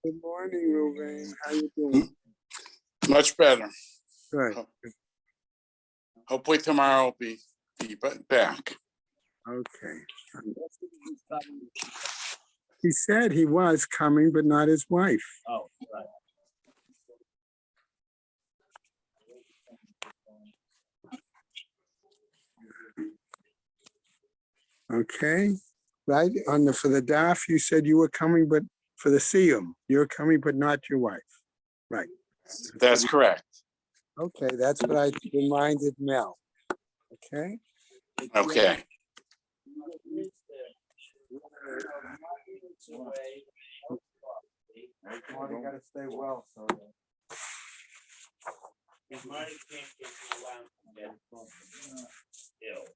Good morning, Ruvain. How you doing? Much better. Good. Hopefully tomorrow I'll be back. Okay. He said he was coming, but not his wife. Oh, right. Okay. Right. For the DAF, you said you were coming, but for the Siyum, you're coming, but not your wife. Right. That's correct. Okay, that's what I reminded Mel. Okay. Okay. You gotta stay well, so. Marty can't get you out and get ill.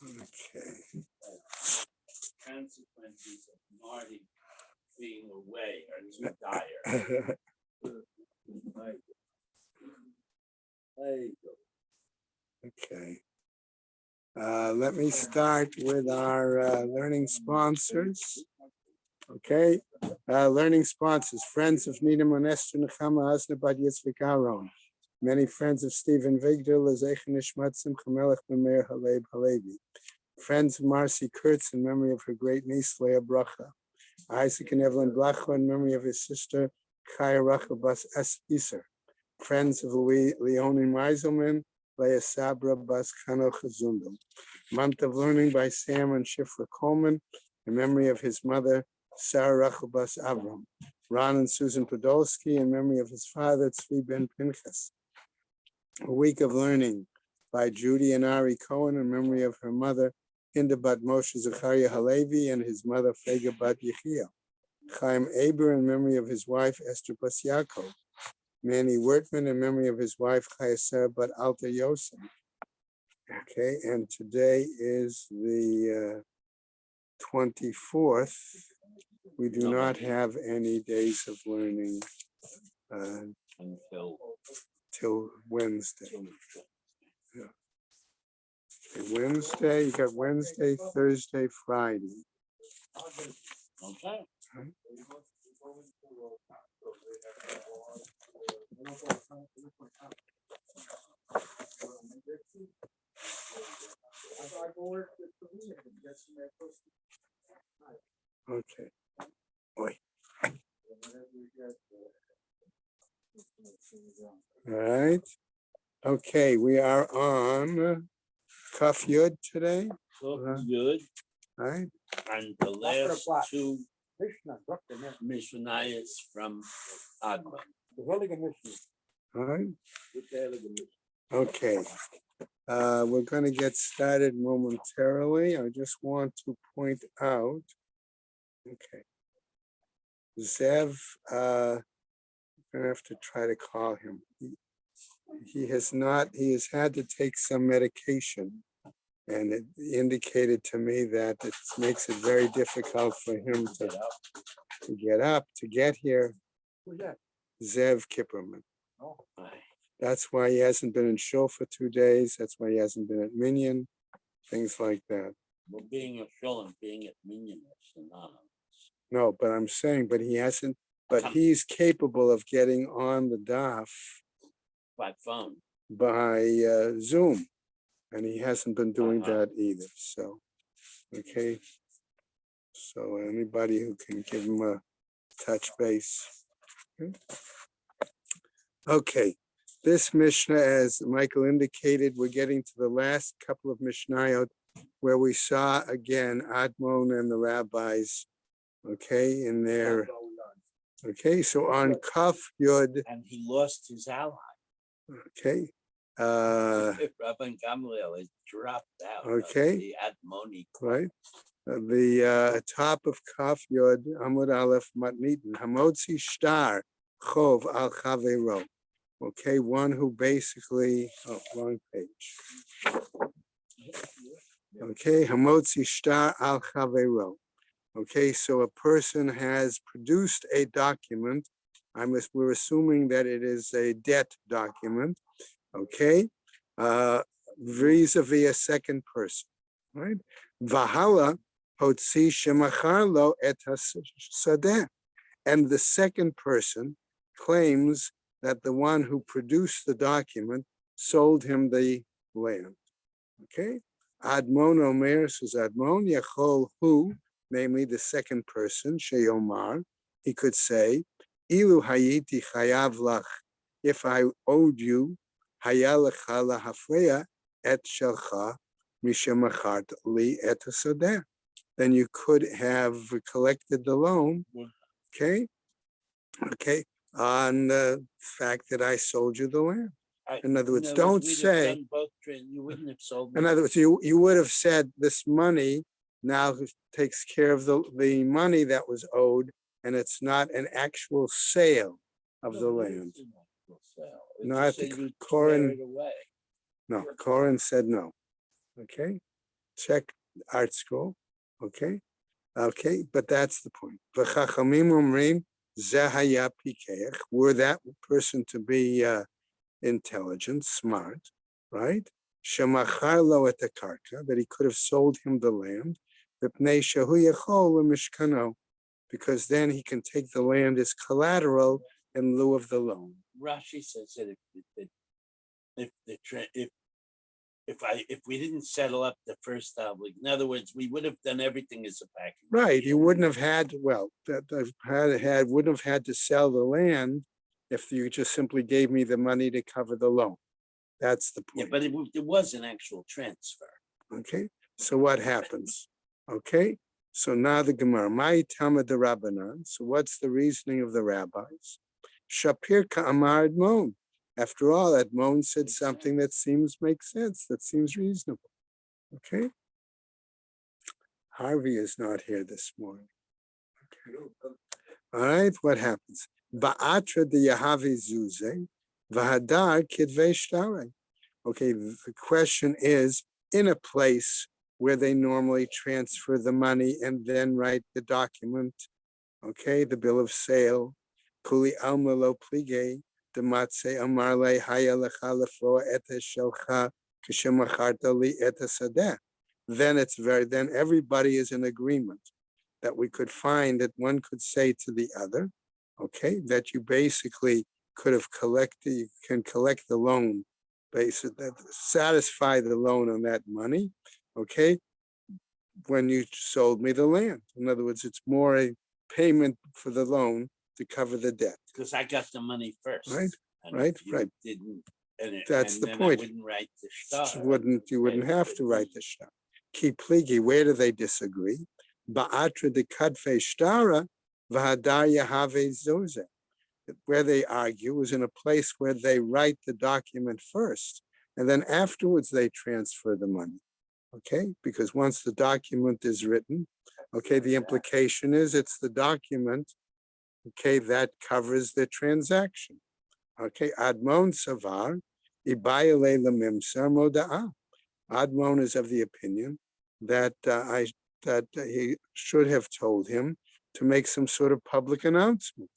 Okay. Consequences of Marty being away are too dire. Okay. Let me start with our learning sponsors. Okay. Learning sponsors, friends of Nina Monestra Nechama Asnabat Yitzvik Aaron. Many friends of Stephen Vigdal, Lezeichen Nishmatzim Chamelech Bemeir Haleb Halevi. Friends of Marcy Kurtz in memory of her great niece Leah Bracha. Isaac and Evelyn Blacho in memory of his sister Chaya Rachel Bas Iser. Friends of Leonie Meiselman, Leah Sabra Bas Chanoch Zundel. Month of Learning by Sam and Shifra Coleman in memory of his mother Sarah Rachel Bas Avram. Ron and Susan Podolsky in memory of his father Tzvi Ben Pinchas. A Week of Learning by Judy and Ari Cohen in memory of her mother Hinda Bat Moshe Zechariah Halevi and his mother Fega Bat Yechiel. Chaim Aber in memory of his wife Esther Bas Yaakov. Manny Wertman in memory of his wife Chayasar Bat Alta Yosef. Okay, and today is the 24th. We do not have any days of learning till Wednesday. Yeah. Okay, Wednesday, you got Wednesday, Thursday, Friday. Okay. Right. Okay. Boy. All right. Okay, we are on Kaf Yud today. Good. All right. And the last two Mishnayos from Agma. All right. Okay. We're going to get started momentarily. I just want to point out, okay, Zev, I'm going to have to try to call him. He has had to take some medication, and it indicated to me that it makes it very difficult for him to get up, to get here. Zev Kipperman. That's why he hasn't been in shul for 2 days. That's why he hasn't been at Minyan, things like that. Well, being a shul and being at Minyan is synonymous. No, but I'm saying, but he hasn't, but he's capable of getting on the daf By phone. by Zoom, and he hasn't been doing that either. So, okay. So anybody who can give him a touch base. Okay. This Mishnah, as Michael indicated, we're getting to the last couple of Mishnayot where we saw again Admon and the rabbis, okay, in their, okay, so on Kaf Yud. And he lost his ally. Okay. Rabban Gamliel has dropped out. Okay. The Admoni. Right. The top of Kaf Yud, Amud Aleph Matnitin, Hamotzi Shtar Chov Al Chavero. Okay, one who basically, wrong page. Okay, Hamotzi Shtar Al Chavero. Okay, so a person has produced a document. We're assuming that it is a debt document. Okay, vis-a-vis a second person. Right? Vahala hotzi shemachar lo et hasadeh. And the second person claims that the one who produced the document sold him the land. Okay? Admon Omer says Admon Yachol Hu, namely the second person, Sheyomar, he could say, Ilu Hayiti Chayav Lach, if I owed you, Hayalecha lahafreya et shelcha mishamachart li et hasadeh. Then you could have collected the loan, okay? Okay, on the fact that I sold you the land. In other words, don't say. You wouldn't have sold. In other words, you would have said this money now takes care of the money that was owed, and it's not an actual sale of the land. No, I think Corin. No, Corin said no. Okay, check art school. Okay, okay, but that's the point. V'chachamim omrim zeh haya pikeach. Were that person to be intelligent, smart, right? Shemachar lo et karka, that he could have sold him the land, v'pnei shehu yachol l'mishkano, because then he can take the land as collateral in lieu of the loan. Rashi says that if we didn't settle up the first obligation, in other words, we would have done everything as a package. Right, you wouldn't have had, well, wouldn't have had to sell the land if you just simply gave me the money to cover the loan. That's the Yeah, point. but it was an actual transfer. Okay, so what happens? Okay, so now the Gemara, Mai Tama de Rabbanan. So what's the reasoning of the rabbis? Shapir Ka'amar Admon. After all, Admon said something that makes sense, that seems reasonable. Okay, Harvey is not here this morning. Okay. All right, what happens? Ba'atra de Yahavi Zuze, Vahadar Kidvei Shtare. Okay, the question is, in a place where they normally transfer the money and then write the document, okay, the bill of sale, Kuli Alma Lo Plige, Dematse Amarle Haya Lecha Lefro Eta Shelcha Kishemacharta Li Eta Sadeh. Then everybody is in agreement that we could find that one could say to the other, okay, that you basically could have collected, you can collect the loan, basically satisfy the loan on that money, okay, when you sold me the land. In other words, it's more a payment for the loan to cover the debt. Because I got the money first. Right, and right, if you right. Didn't, That's and the then point. I wouldn't write the star. You wouldn't have to write the shtar. Ki pligi, where do they disagree? Ba'atra de kadfe shtara, v'hadar yahave zoze. Where they argue is in a place where they write the document first, and then afterwards they transfer the money. Okay, because once the document is written, okay, the implication is it's the document, okay, that covers the transaction. Okay, Admon Savar, Ibayale Lamimsar Moda'ah. Admon is of the opinion that he should have told him to make some sort of public announcement.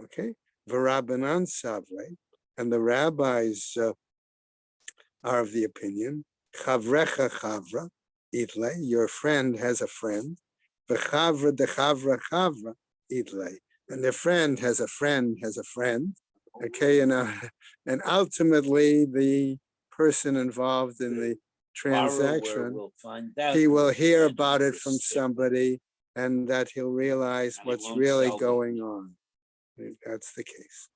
Okay, V'Rabbanan Savre, and the rabbis are of the opinion, Chavrecha Chavra, Itle, your friend has a friend, V'Chavra de Chavra Chavra, Itle, and the friend has a friend has a friend. Okay, and ultimately the person involved in the transaction, he will hear about it from somebody, and that he'll realize what's really going on. That's the case.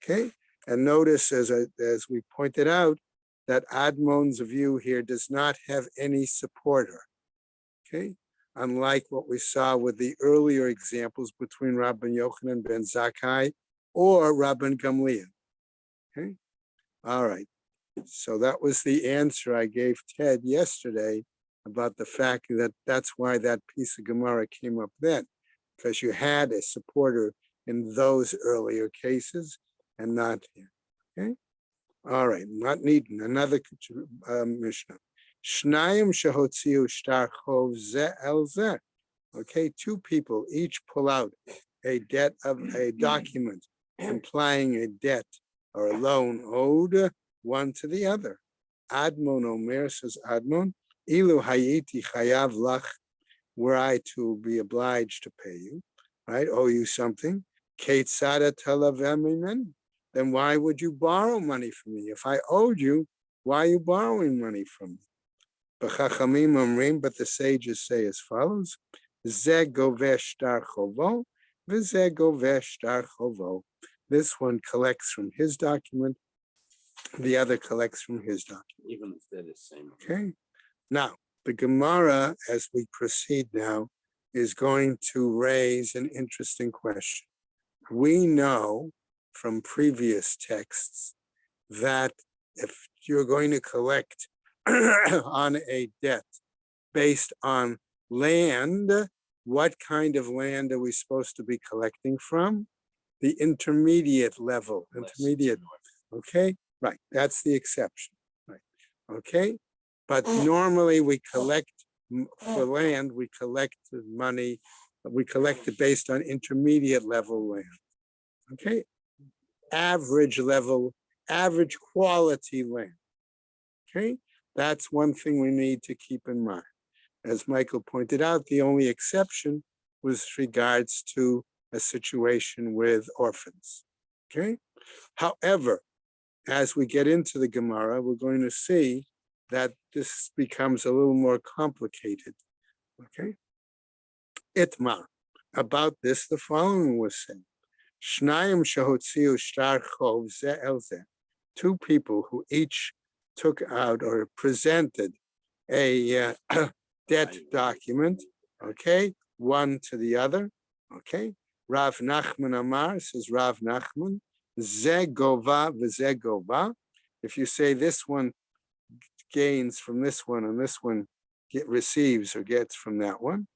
Okay, and notice as we pointed out that Admon's view here does not have any supporter. Okay, unlike what we saw with the earlier examples between Rabban Yochanan ben Zakkai or Rabban Gamliel. Okay, all right. So that was the answer I gave Ted yesterday about the fact that that's why that piece of Gemara came up then, because you had a supporter in those earlier cases and not here. Okay, all right. Not needing another Mishnah. Shnayim shehotziu shtar chov ze el ze. Okay, two people each pull out a document implying a debt or a loan owed one to the other. Admon Omer says Admon, Ilu hayiti chayav lach were I to be obliged to pay you, right? Owe you something. Ketzada talavemimen. Then why would you borrow money from me? If I owed you, why are you borrowing money from me? But the sages say as follows: Ze goveh shtar chovo, v'ze goveh shtar chovo. This one collects from his document, the other collects from his document. Even if they're the same. Okay. Now, the Gemara, as we proceed now, is going to raise an interesting question. We know from previous texts that if you're going to collect on a debt based on land, what kind of land are we supposed to be collecting from? The intermediate level, intermediate, okay? Right, that's the exception, right? Okay, but normally we collect for land, we collect the money, we collect it based on intermediate level land, okay? Average level, average quality land, okay? That's one thing we need to keep in mind. As Michael pointed out, the only exception was regards to a situation with orphans, okay? However, as we get into the Gemara, we're going to see that this becomes a little more complicated, okay? Itmar, about this, the following was said. Shnayim shehotziu shtar chov ze el ze. Two people who each took out or presented a debt document, okay, one to the other, okay? Rav Nachman Amar, says Rav Nachman, ze gova v'ze gova. If you say this one gains from this one and this one receives or gets from that one,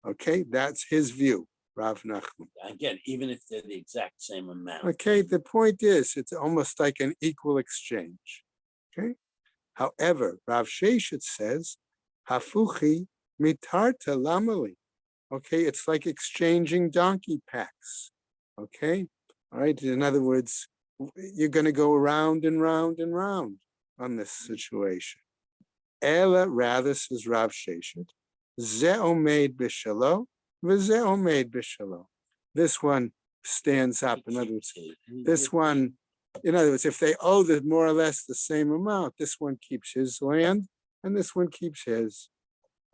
okay, that's his view, Rav Nachman. Again, even if they're the exact same amount. Okay, the point is, it's almost like an equal exchange, okay? However, Rav Sheshet says, hafuchi mitarta lamali. Okay, it's like exchanging donkey packs, okay? All right, in other words, you're going to go round and round and round on this situation. Ela, rather, says Rav Sheshet, ze omed b'shalo, v'ze omed b'shalo. This one stands up. In other words, this one, in other words, if they owe more or less the same amount, this one keeps his land and this one keeps his.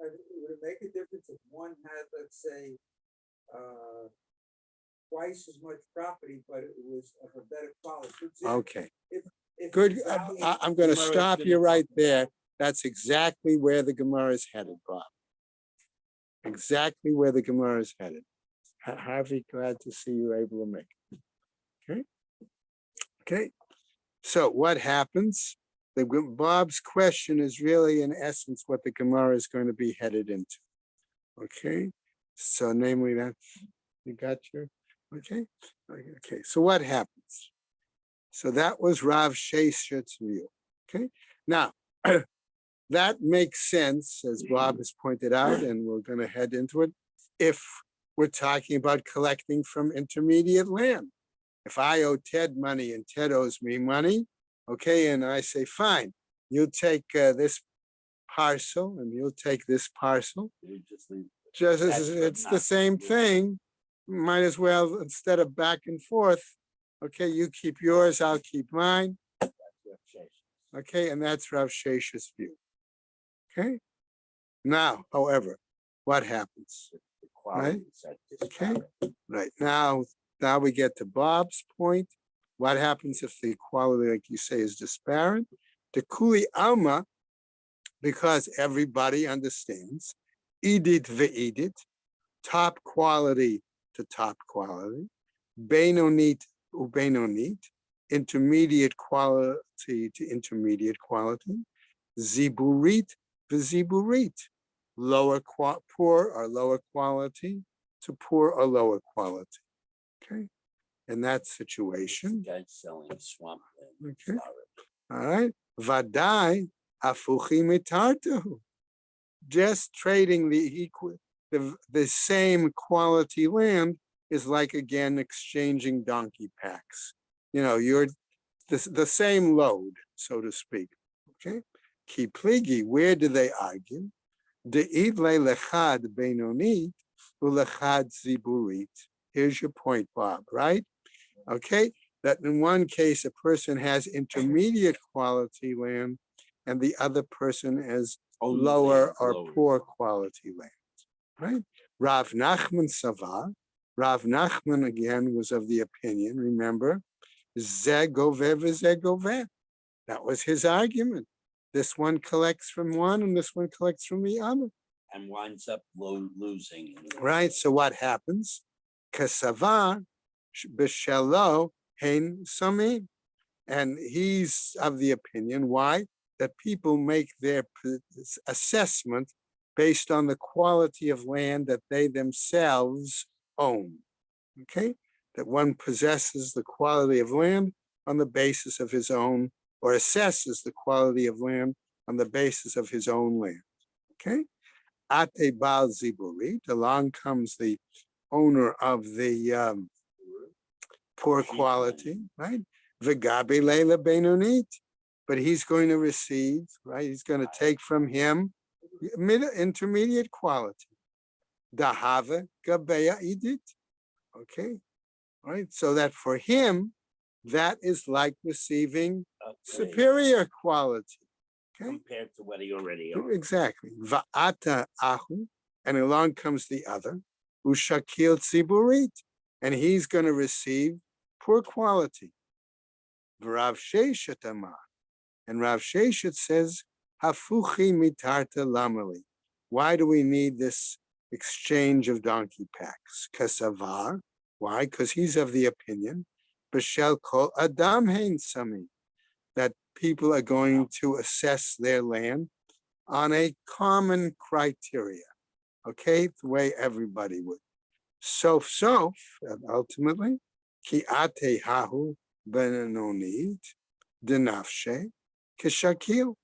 Would it make a difference if one had, let's say, twice as much property, but it was of a better quality? Okay, If good. the value- I'm going to Gemara is stop gonna you talk right about there. That's exactly where the Gemara is headed, Bob. Exactly where the Gemara is headed. Harvey, glad to see you able to make it. Okay. Okay. So what happens? Bob's question is really, in essence, what the Gemara is going to be headed into. Okay. So namely that, you got your, okay. Okay. So what happens? So that was Rav Sheshet's view. Okay. Now, that makes sense, as Bob has pointed out, and we're going to head into it, if we're talking about collecting from intermediate land. If I owe Ted money and Ted owes me money, okay, and I say, fine, you'll take this parcel and you'll take this parcel. You just leave. Just as That's it's not- the same thing, might as well, instead of back and forth, okay, you keep yours, I'll keep mine. That's what Sheshet. Okay, and that's Rav Sheshet's view. Okay. Now, however, what happens? The quality is at this Okay. level. Right now we get to Bob's point. What happens if the equality, like you say, is disparate? The kuli alma, because everybody understands, edit ve'edit, top quality to top quality, benonit ubenonit, intermediate quality to intermediate quality, ziburit v'ziburit, poor or lower quality to poor or lower quality. Okay, in that situation, Guys selling swamp land. okay, all right, vadai hafuchi mitartahu, just trading the same quality land is like, again, exchanging donkey packs. You know, you're the same load, so to speak. Okay, kipligi, where do they argue? De'idle lechad benonit ulechad ziburit. Here's your point, Bob, right? Okay, that in one case, a person has intermediate quality land and the other person has Only lower land, or lower. poor quality land, right? Rav Nachman Sava, Rav Nachman again was of the opinion, remember, Zegove v'Zegove. That was his argument. This one collects from one and this one collects from the other. And winds up losing. Right, so what happens? Kasava b'shelo hein samim. And he's of the opinion, why? That people make their assessment based on the quality of land that they themselves own. Okay? That one possesses the quality of land on the basis of his own, or assesses the quality of land on the basis of his own land. Okay? Ate Baal Ziburit, along comes the owner of the poor quality, right? V'gabi Leila Benonit, but he's going to receive, right? He's going to take from him intermediate quality. Dahava Gabeya Idit, okay? All right, so that for him, that is like receiving superior quality. Okay, compared to what he already owns. exactly. Va'ata ahu, and along comes the other, ushakil tziburit, and he's going to receive poor quality. Rav Sheshet amar, and Rav Sheshet says, hafuchi mitarta lamali. Why do we need this exchange of donkey packs? Kasavar, why? Because he's of the opinion, b'shel kol adam hein sami, that people are going to assess their land on a common criteria, okay, the way everybody would. Sof, ultimately, ki ate hahu benonit denafshe kishakil.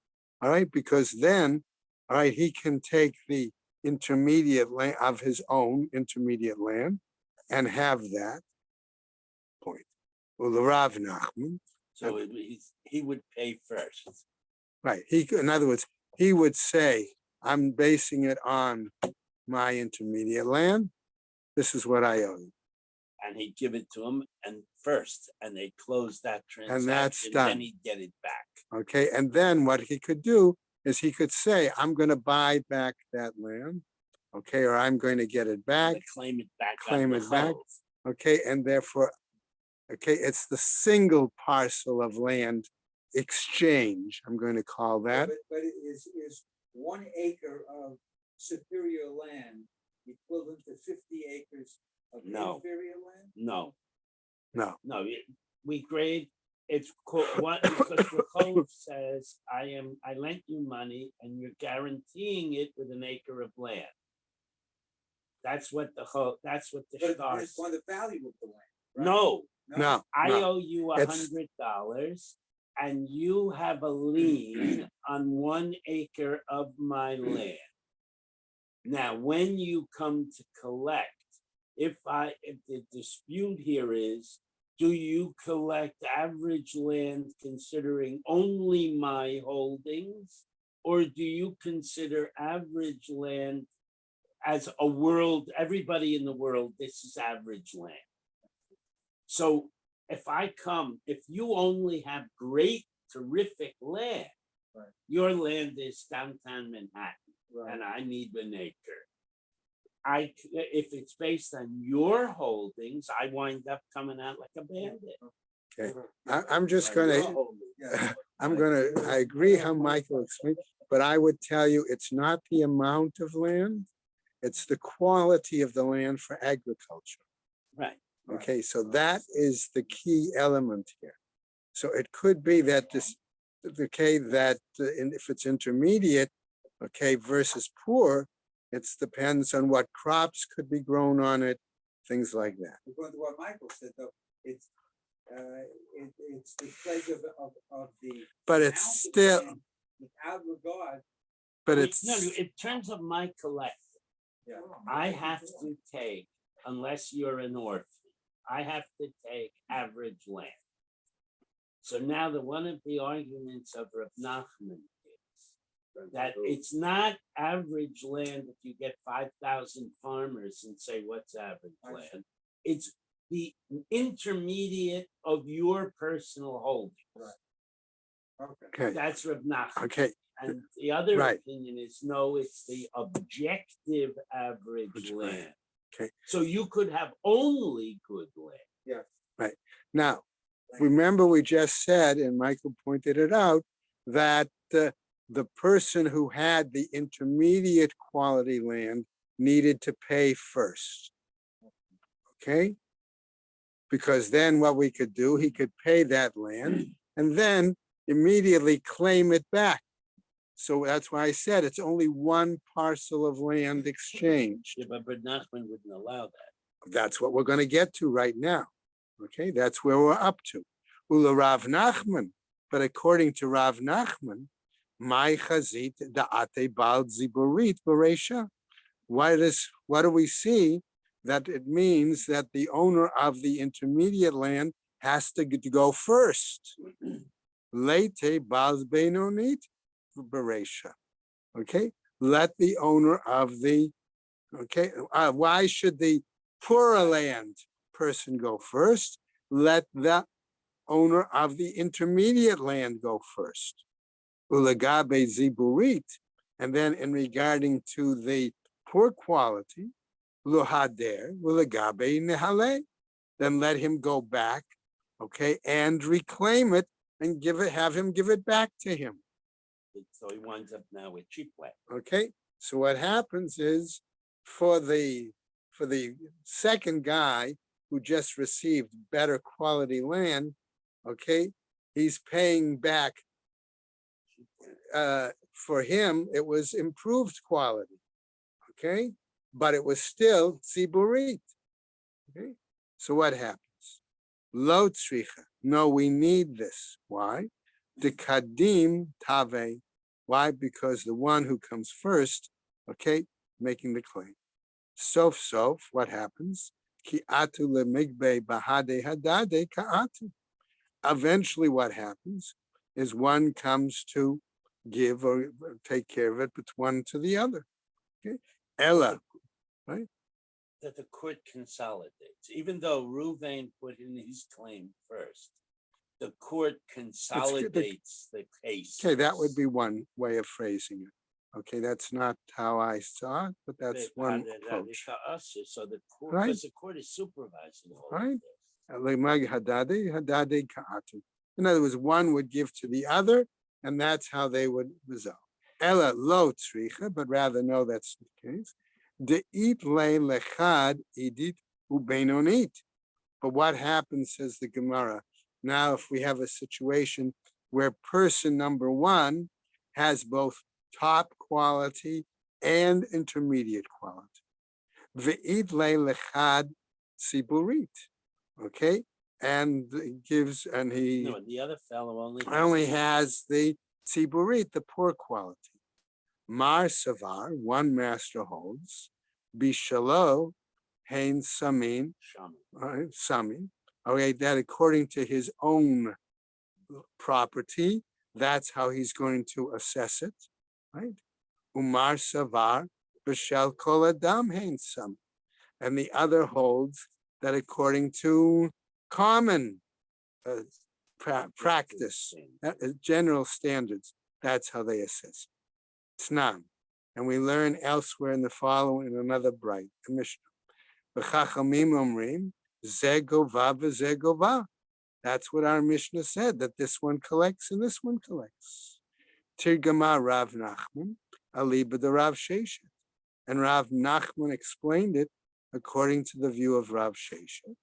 All right, because then, all right, he can take the intermediate land of his own intermediate land and have that point. Rav Nachman. So he would pay first. Right. In other words, he would say, I'm basing it on my intermediate land. This is what I owe you. And he'd give it to him and first, and they close that transaction. And that's done. Then he'd get it back. Okay. And then what he could do is he could say, I'm going to buy back that land. Okay. Or I'm going to get it back. Claim it back. Claim it back. Okay. And therefore, okay, it's the single parcel of land exchange, I'm going to call that. But it is 1 acre of superior land equivalent to 50 acres of inferior land? No. No. We grade, it's what, because the code says, I lent you money and you're guaranteeing it with an acre of land. That's what the But stars. it's on the value of the land. Right? No. I owe you $100 and you have a lien on 1 acre of my land. Now, when you come to collect, if the dispute here is, do you collect average land considering only my holdings, or do you consider average land as a world, everybody in the world, this is average land? So if you only have great, terrific land, right, your land is downtown Manhattan, right, and I need an acre. If it's based on your holdings, I wind up coming out like a bandit. Okay. I'm just going to, I agree how Michael explained, but I would tell you it's not the amount of land, it's the quality of the land for agriculture. Right. Okay, so that is the key element here. So it could be that if it's intermediate, okay, versus poor, it depends on what crops could be grown on it, things like that. According to what Michael said, though, it's the pledge of the. But it's still. Without regard. But in terms of my collective, yeah, I have to take, unless you're an orphan, I have to take average land. So now one of the arguments of Rav Nachman is, that it's not average land if you get 5,000 farmers and say, what's average land? It's the intermediate of your personal holdings. Okay, That's Rav Nachman. okay, And the other Right. opinion is, no, it's the objective average Right. land. Okay. So you could have only good land. now, remember we just said, and Michael pointed it out, that the person who had the intermediate quality land needed to pay first. Okay? Because then what we could do, he could pay that land and then immediately claim it back. So that's why I said it's only one parcel of land exchanged. Yeah, but Rav Nachman wouldn't allow that. That's what we're going to get to right now. Okay, that's where we're up to. Ula Rav Nachman, but according to Rav Nachman, my chazit da'ate bal ziburit b'reisha. What do we see? That it means that the owner of the intermediate land has to go first. Lete bal beinonit b'reisha. Okay, let the owner of the, okay, why should the poorer land person go first? Let the owner of the intermediate land go first. Ulagabe ziburit, and then in regarding to the poor quality, lohader ulagabe nehale, then let him go back, okay, and reclaim it and have him give it back to him. So he winds up now with cheap land. Okay, so what happens is for the second guy who just received better quality land, okay, he's paying back. For him, it was improved quality, okay, but it was still tziburit. Okay, so what happens? Lo tzricha. No, we need this. Why? The kadim tave. Why? Because the one who comes first, okay, making the claim. Sof, what happens? Ki atu lemigbe bahade hadade ka'atu. Eventually, what happens is one comes to give or take care of it, but one to the other. Okay, Ella, right? That the court consolidates, even though Ruvain put in his claim first, the court consolidates the case. Okay, that would be one way of phrasing it. Okay, that's not how I saw it, but that's one approach. So the court, Right. because the court is supervising all of Right. this. In other words, one would give to the other, and that's how they would resolve. Ella lo tzricha, but rather no, that's the case. De it le lechad idit ubenonit. But what happens, says the Gemara, now if we have a situation where person number one has both top quality and intermediate quality. Ve'it le lechad siburit. Okay, and gives, and he No, the other fellow only has the tziburit, the poor quality. Mar savar, one master holds, bishalo, hein samin, samin. Okay, that according to his own property, that's how he's going to assess it, right? Umar savar, bishal kol adam hein sam. And the other holds that according to common practice, general standards, that's how they assess. Tznan. And we learn elsewhere in the following, in another bright Mishnah. B'chachamim omrim, ze gova v'ze gova. That's what our Mishnah said, that this one collects and this one collects. Tirgama Rav Nachman, aliba de Rav Sheshet. And Rav Nachman explained it according to the view of Rav Sheshet.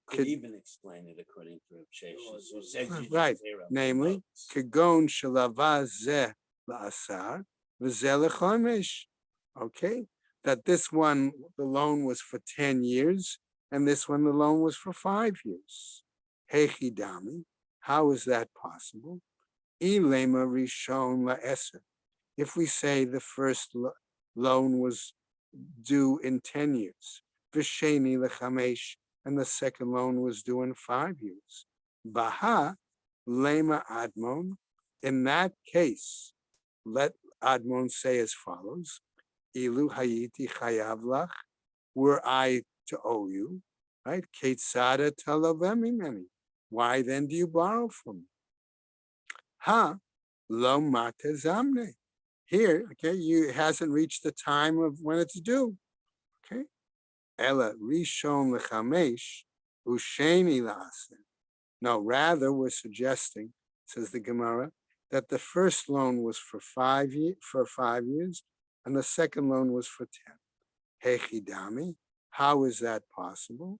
Could even explain it according to Rav Sheshet, who says you Right, just hear namely, notes. Kagon shalava ze la'asar v'ze lechomesh. Okay, that this one, the loan was for 10 years, and this one, the loan was for 5 years. Hechidami, how is that possible? Ilema rishon la'eser. If we say the first loan was due in 10 years, v'sheni lechamesh, and the second loan was due in 5 years. Baha lema admon. In that case, let Admon say as follows: Ilu hayiti chayav lach, were I to owe you, right? Ketzada talavemi many. Why then do you borrow from me? Ha, lo mate zamne. Here, okay, it hasn't reached the time of when it's due. Okay. Ella rishon lechamesh usheni la'aser. No, rather we're suggesting, says the Gemara, that the first loan was for 5 years, and the second loan was for 10. Hechidami, how is that possible?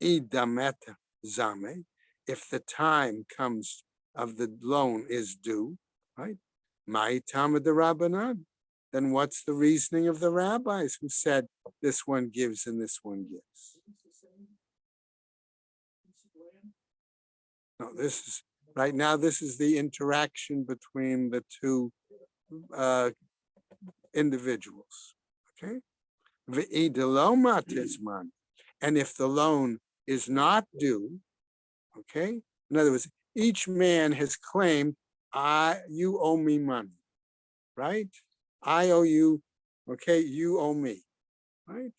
Idamet zame, if the time comes of the loan is due, right? Ma'itama de Rabbanan. Then what's the reasoning of the rabbis who said this one gives and this one gives? No, this is right now. This is the interaction between the two individuals. Okay, and if the loan is not due, okay. In other words, each man has claimed, you owe me money, right? I owe you, okay, you owe me, right?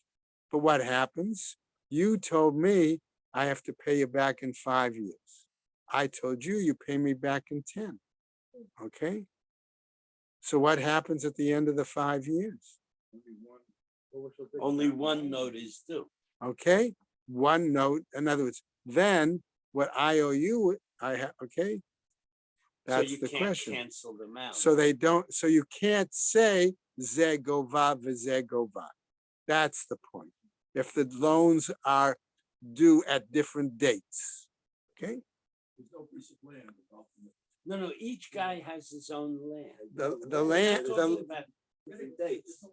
But what happens? You told me I have to pay you back in 5 years. I told you, you pay me back in 10, okay? So what happens at the end of the 5 years? Only one note is due. Okay, one note. In other words, then what I owe you, I have, okay? That's so you the can't question. cancel them out. So they don't, so you can't say ze gova v'ze gova. That's the point. If the loans are due at different dates, okay? No, each guy has his own land. The land, We're talking about different dates.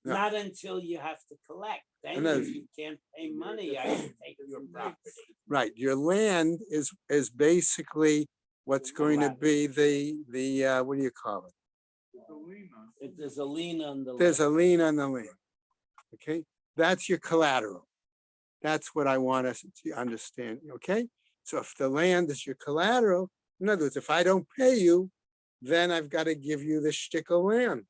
No. Not until you have to collect. Then know. if you can't pay money, I can take your property. right, your land is basically what's going to be the what do you call it? If there's a lien on the There's land. a lien on the land, okay? That's your collateral. That's what I want us to understand, okay? So if the land is your collateral, in other words, if I don't pay you, then I've got to give you the shtick of land,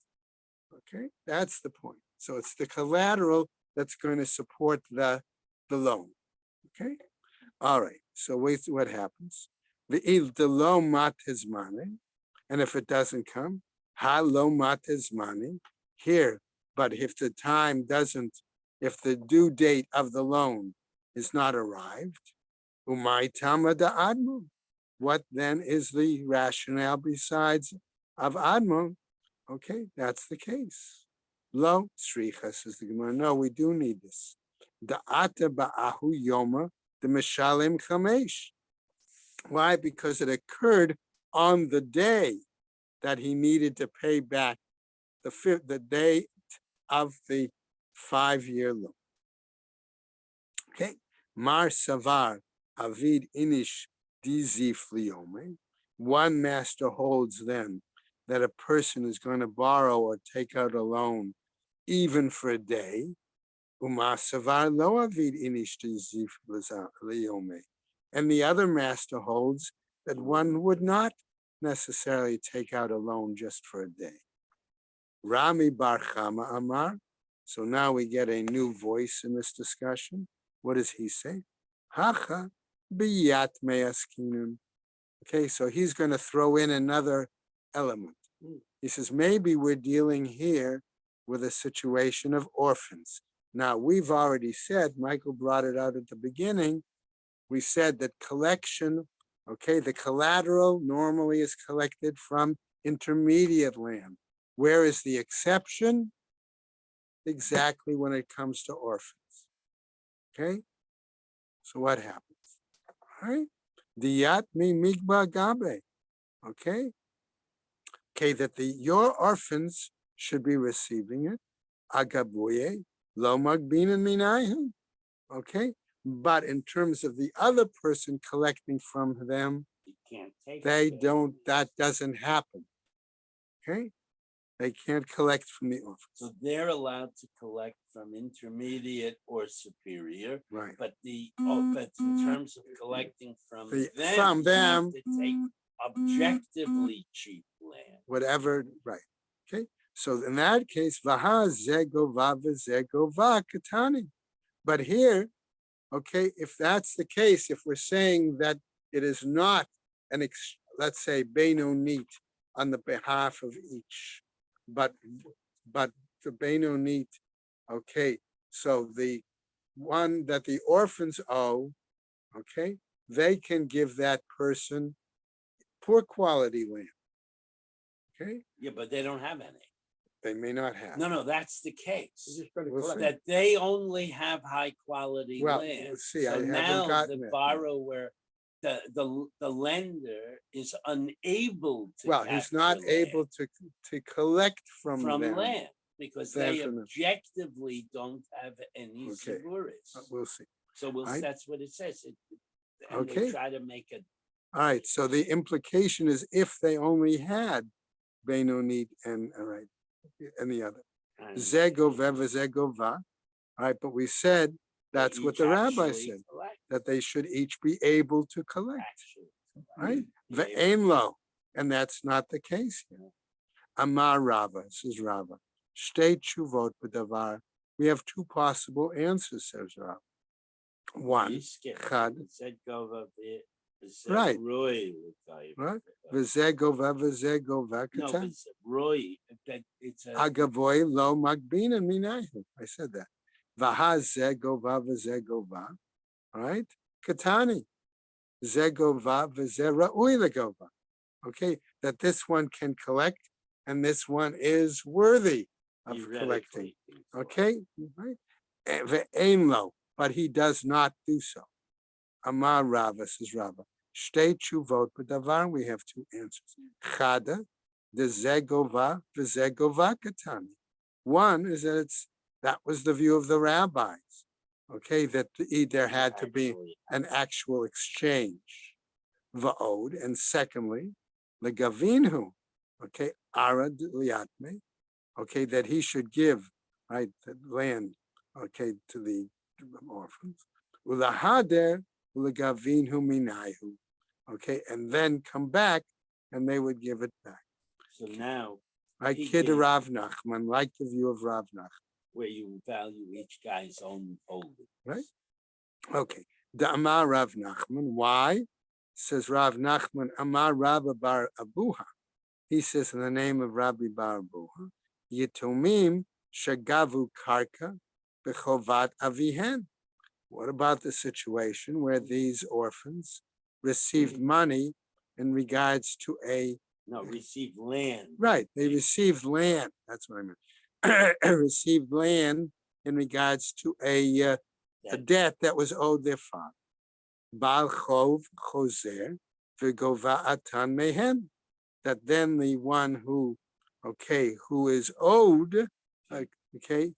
okay? That's the point. So it's the collateral that's going to support the loan, okay? All right, so wait, what happens? The lo mat his money, and if it doesn't come, ha lo mat his money here. But if the time doesn't, if the due date of the loan is not arrived, umay tama da admon. What then is the rationale besides of admon? Okay, that's the case. Lo sricha, says the Gemara. No, we do need this. Da ata ba'ahu yoma the mishalim chamesh. Why? Because it occurred on the day that he needed to pay back the day of the 5-year loan. Okay. Mar savar avid inish dizif liome. One master holds then that a person is going to borrow or take out a loan even for a day. Umar savar lo avid inish dizif liome. And the other master holds that one would not necessarily take out a loan just for a day. Rami Bar Chama Amar. So now we get a new voice in this discussion. What does he say? Hacha biyat me'askinun. Okay, so he's going to throw in another element. He says, maybe we're dealing here with a situation of orphans. Now, we've already said, Michael brought it out at the beginning, we said that collection, okay, the collateral normally is collected from intermediate land. Where is the exception? Exactly when it comes to orphans. Okay, so what happens? All right, diyat mi migba gabe. Okay, that your orphans should be receiving it. Agabuye lo magbinin minayim. Okay, but in terms of the other person collecting from them, You can't take they it. don't. That doesn't happen. Okay, they can't collect from the orphans. So they're allowed to collect from intermediate or superior, Right. but but in terms of collecting from From them, you have them, to take objectively cheap land. whatever, right? Okay, so in that case, vaha zegova v'zegova katani. But here, okay, if that's the case, if we're saying that it is not let's say benonit on the behalf of each, but the benonit, okay, so the one that the orphans owe, okay, they can give that person poor quality land. Okay, Yeah, but they don't have any. they may not have. No, that's the case. We'll see. That they only have high quality Well, land. we'll see. I So haven't now gotten the there. borrower, the lender is unable to. Well, he's not capture land able to collect from them. land because Land they from them. objectively don't have any Okay. seguris. We'll see. So Right. that's what it says. And Okay. they try to make it. All right. So the implication is if they only had benonit and all right, and the other zegov veva zegova. All right, but we said that's what the rabbi said, that they should each be able to collect, right? Ve'enlo, and that's not the case here. Amar Rava, this is Rava. Shtei tshuvot b'davar. We have two possible answers, says Rava. One, chad, right, right. V'zegova v'zegova No, katan. it's Roy. That it's a Agavoy lo magbina minayu. I said that. Vaha zegova v'zegova. All right. Katani. Zegova v'zera uilagova. Okay. That this one can collect and this one is worthy of collecting. Okay. Right. Ve'enlo. But he does not do so. Amar Rava, says Rava. Shtei tshuvot b'davar. We have two answers. Chada. The zegova, the zegova katani. One is that that was the view of the rabbis. Okay, that there had to be an actual exchange. Va'od, and secondly, the gavinhu. Okay, arad liatme. Okay, that he should give right the land. Okay, to the orphans. Ulahader ulagavinhu minayu. Okay, and then come back, and they would give it back. So now, Right, he Kid gave- Rav Nachman, like the view of Rav Nachman. where you value each guy's own holding. Right. Okay, the Amar Rav Nachman. Why? Says Rav Nachman, Amar Rabbi Bar Abuha. He says in the name of Rabbi Bar Abuha, Yitomim shagavu karka bechovat avihen. What about the situation where these orphans received money in regards to Receive land. right, they received land. That's what I meant. Received land in regards to a debt that was owed their father. Bal chov choser v'gova atan mehen. That then the one who is owed,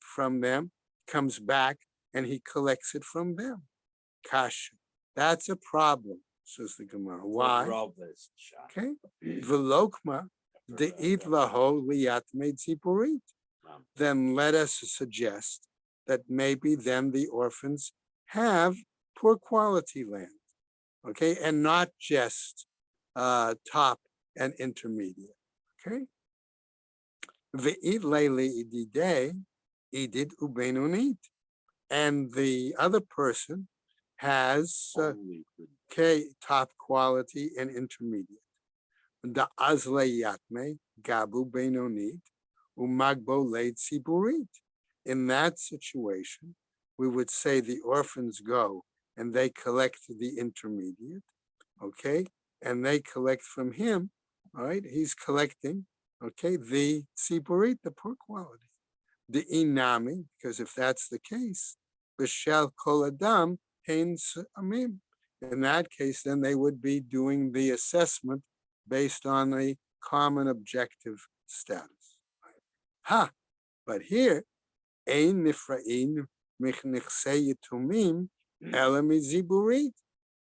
from them, comes back and he collects it from them. Kasha. That's a problem, says the Gemara. Why? Okay. Velokma the itlaho liyatme tzipurit. Then let us suggest that maybe then the orphans have poor quality land, okay, and not just top and intermediate. Okay. Ve'id leili idide idid ubenunit, and the other person has top quality and intermediate. The azle yatme gabu benonit umagbo leit siburit. In that situation, we would say the orphans go and they collect the intermediate, okay, and they collect from him. All right, he's collecting, okay, the siburit, the poor quality, the inami, because if that's the case, b'shel kol adam hein amim. In that case, then they would be doing the assessment based on a common objective status. Ha! But here, ein nifra'in michnichsei yitumim elam ziburit.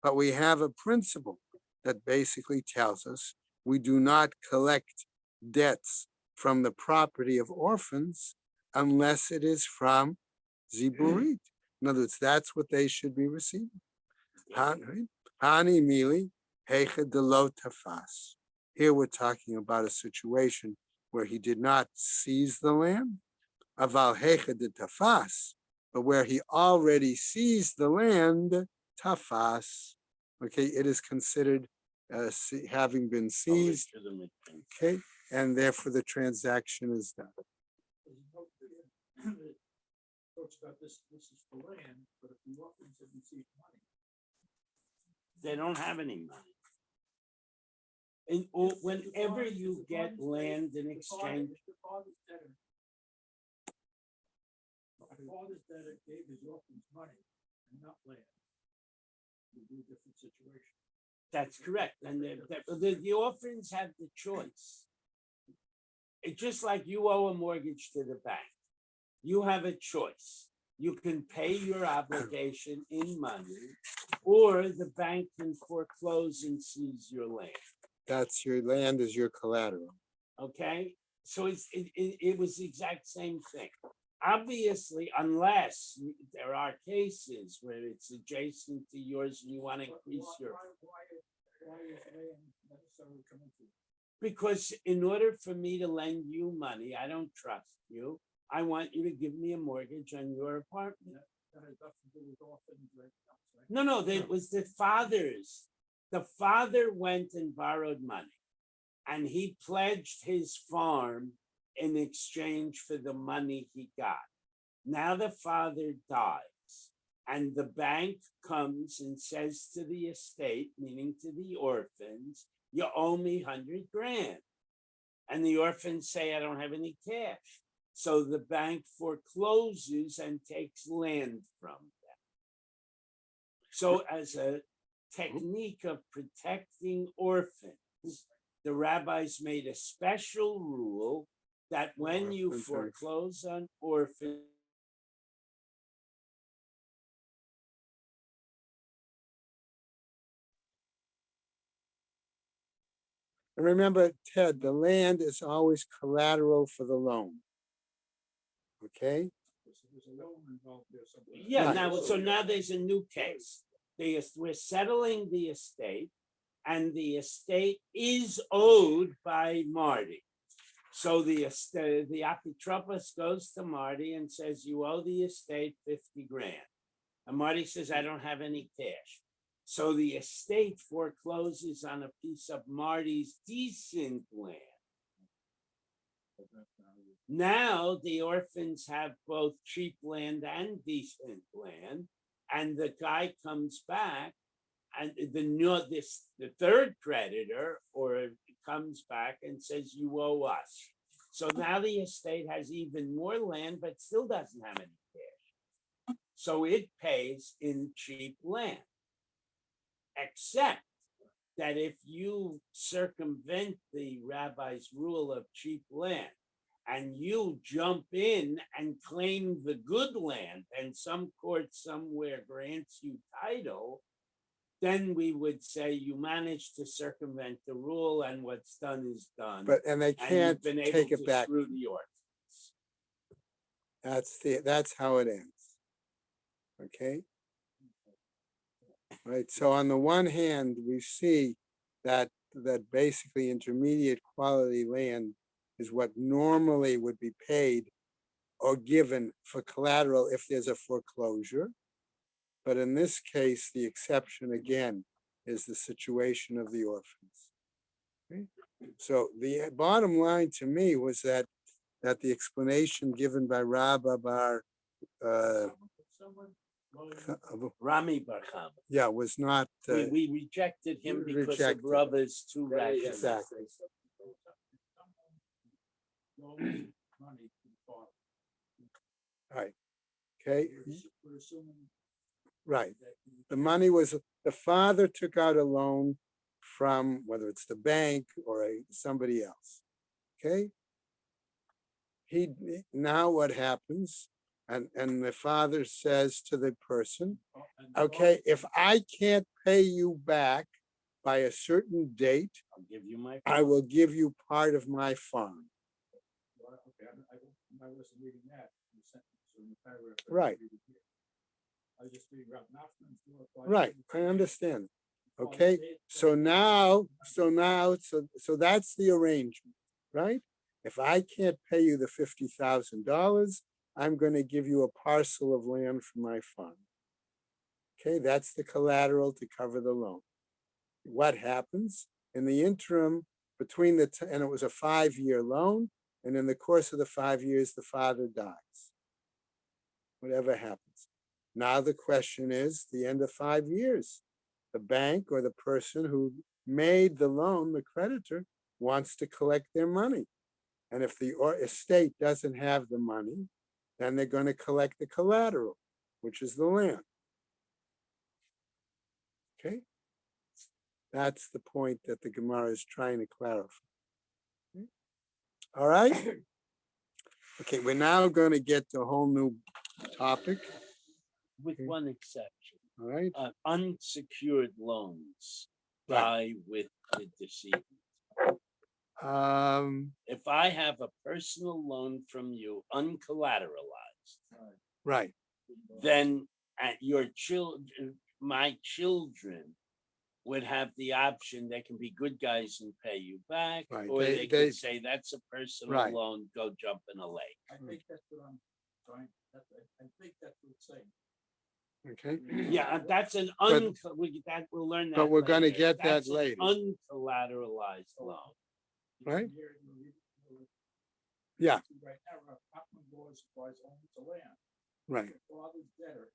But we have a principle that basically tells us we do not collect debts from the property of orphans unless it is from ziburit. In other words, that's what they should be receiving. Hani mili Heicha de lo tafas. Here we're talking about a situation where he did not seize the land, aval heicha de tafas, but where he already seized the land, tafas. Okay, it is considered having been seized. Okay, and therefore the transaction is done. Talks about this is for land, but if the orphans have received money. They don't have any money. And whenever you get land in exchange, The father's debtor gave his orphans money and not land. It would be a different situation. that's correct. And the orphans have the choice. It's just like you owe a mortgage to the bank. You have a choice. You can pay your obligation in money, or the bank can foreclose and seize your land. That's your land is your collateral. Okay, so it was the exact same thing. Obviously, unless there are cases where it's adjacent to yours and you want to increase your. Why is land necessarily coming to you? Because in order for me to lend you money, I don't trust you. I want you to give me a mortgage on your apartment. That has nothing to do with orphans right now, right? No, that was the father's. The father went and borrowed money, and he pledged his farm in exchange for the money he got. Now the father dies, and the bank comes and says to the estate, meaning to the orphans, you owe me 100 grand. And the orphans say, I don't have any cash. So the bank forecloses and takes land from them. So as a technique of protecting orphans, the rabbis made a special rule that when you foreclose on orphans, And remember, Ted, the land is always collateral for the loan. Okay? There's a loan involved there somewhere. yeah, Right. now there's a new case. We're settling the estate, and the estate is owed by Marty. So the apotropos goes to Marty and says, you owe the estate 50 grand. And Marty says, I don't have any cash. So the estate forecloses on a piece of Marty's decent land. Now the orphans have both cheap land and decent land, and the guy comes back, and the third creditor comes back and says, you owe us. So now the estate has even more land, but still doesn't have any cash. So it pays in cheap land, except that if you circumvent the rabbi's rule of cheap land and you jump in and claim the good land, and some court somewhere grants you title, then we would say you managed to circumvent the rule, and what's done is done. And they and you've can't been able take to it back. screw the orphans. That's how it ends. Okay? Right. So on the one hand, we see that basically intermediate quality land is what normally would be paid or given for collateral if there's a foreclosure. But in this case, the exception again is the situation of the orphans. Okay? So the bottom line to me was that the explanation given by Rabba Bar Rami Barcham. yeah, was not We rejected him because rejected. of Rabba's two rationales. exactly. Right. Okay. We're assuming Right. that The money was the father took out a loan from whether it's the bank or somebody else. Okay. Now what happens? And the father says to the person, okay, if I can't pay you back by a certain date, I'll give you my. I will give you part of my farm. Okay, I wasn't reading that in the sentence or in the paragraph. Right. I was just reading about Nachman's law. Right, I understand. Okay, so that's the arrangement, right? If I can't pay you the $50,000, I'm going to give you a parcel of land from my farm. Okay, that's the collateral to cover the loan. What happens in the interim between and it was a 5-year loan, and in the course of the 5 years, the father dies. Whatever happens. Now the question is, the end of 5 years, the bank or the person who made the loan, the creditor, wants to collect their money. And if the estate doesn't have the money, then they're going to collect the collateral, which is the land. Okay? That's the point that the Gemara is trying to clarify. Okay? All right? Okay, we're now going to get to a whole new topic. With Okay. one exception. All right? Unsecured loans Right. die with the decedent. If I have a personal loan from you, uncollateralized, Right. then my children would have the option. They can be good guys and pay you back, Right. or they They- could say that's a personal Right. loan. Go jump in a lake. I think that's what I'm trying, I think that's what it's saying. Okay. Yeah, that's an But- we'll learn that. but we're gonna later. get that That's an later. Uncollateralized loan. Right. Here, Yeah. Right now, our common law applies only to land. Right. The father's debtor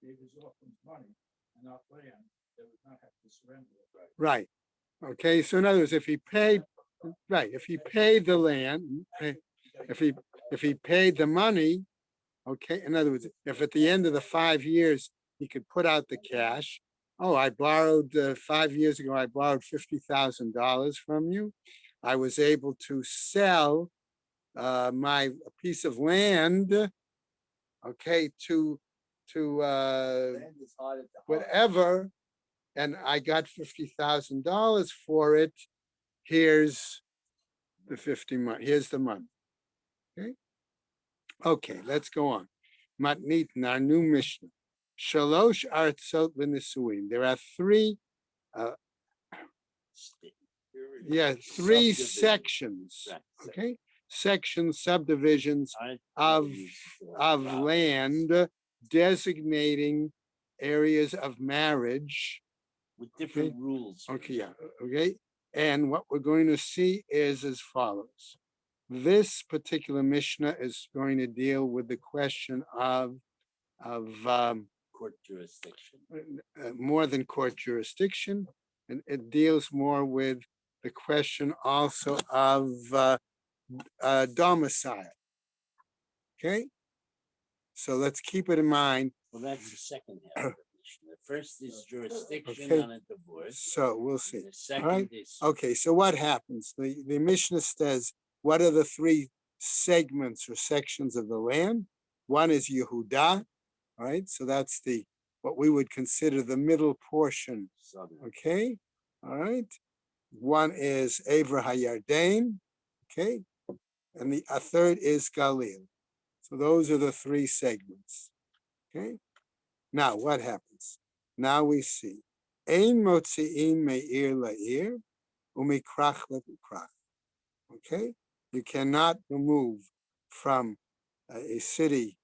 gave his orphans money and not land, they would not have to surrender it. Right. Okay. So in other words, if he paid the land, if he paid the money, okay. In other words, if at the end of the 5 years he could put out the cash, I borrowed 5 years ago, I borrowed $50,000 from you. I was able to sell my piece of land, okay, to Land is harder to harvest. whatever, and I got $50,000 for it. Here's the 50 money. Here's the money. Okay, let's go on. Matnitin, our new Mishnah. Shalosh artzot v'nisuim. There are three Subdivisions. sections. Right. Okay, sections, subdivisions of land designating areas of marriage. with different rules. Okay, yeah, okay. And what we're going to see is as follows. This particular Mishnah is going to deal with the question of Court jurisdiction. more than court jurisdiction, and it deals more with the question also of domicile. Okay, so let's keep it in mind. Well, that's the second half of the Mishnah. The first is jurisdiction Okay. on a divorce. So we'll see. The second right. is Okay, so what happens? The Mishnah says, what are the three segments or sections of the land? One is Yehuda, right? So that's what we would consider the middle portion. southern. Okay, all right. One is Ever HaYarden, okay, and a third is Galil. So those are the three segments. Okay. Now what happens? Now we see Ein motzi'in me'ir la'ir u'mikrach le'krach. Okay, you cannot remove from a city,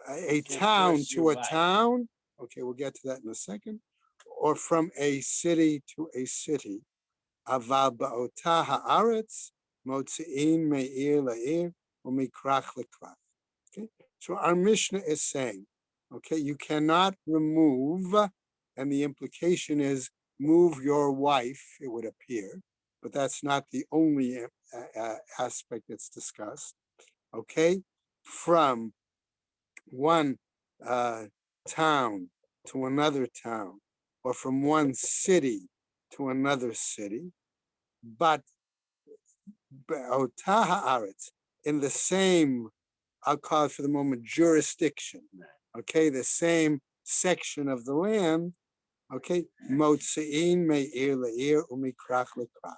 a Can't town force to your a wife. town. Okay, we'll get to that in a second. Or from a city to a city. Aval ba'otah haaretz motzi'in me'ir la'ir u'mikrach le'krach. Okay, so our Mishnah is saying, okay, you cannot remove, and the implication is move your wife, it would appear, but that's not the only aspect that's discussed, okay, from one town to another town, or from one city to another city, but be'otah haaretz, in the same, I'll call it for the moment, jurisdiction, okay, the same section of the land, okay, motzi'in me'ir la'ir u'mikrach le'krach.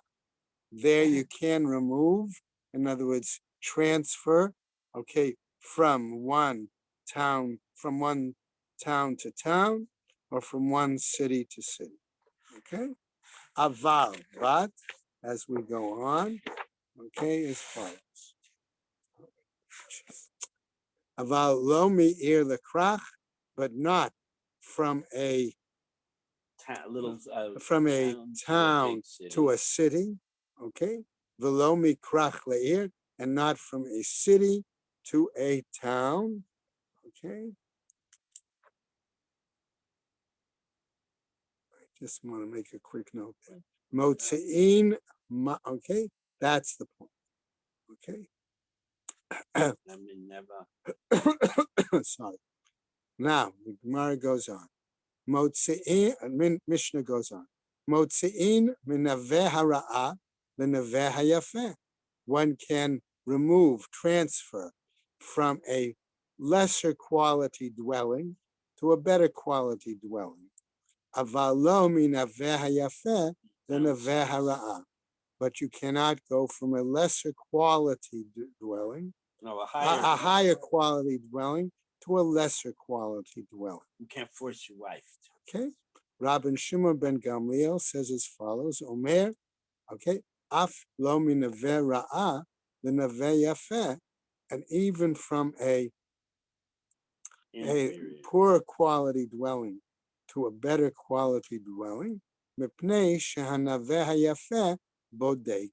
There you can remove, in other words, transfer, okay, from one town to town, or from one city to city. Okay, aval, but as we go on, okay, as follows. Aval lo mi'ir lekrach, but not from a Little from a town to a a city, okay? Velo mikrach le'ir, and not from a city to a town, okay? I just want to make a quick note there. Motzein, okay? That's the point, okay? I mean, never. Sorry. Now, the Gemara goes on. Mishnah goes on. Motzein minaveh hara'ah lenaveh hayafeh. One can remove, transfer from a lesser quality dwelling to a better quality dwelling. Avalo minaveh hayafeh lenaveh hara'ah. But you cannot go from a lesser quality dwelling, No, a a higher quality dwelling, to a lesser quality dwelling. You can't force your wife. Okay. Rabban Shimon ben Gamliel says as follows: Omer, okay, af lo minaveh ra'ah lenaveh yafeh, and even from a poor quality dwelling to a better quality dwelling, mipnei shehanaveh hayafeh bodek.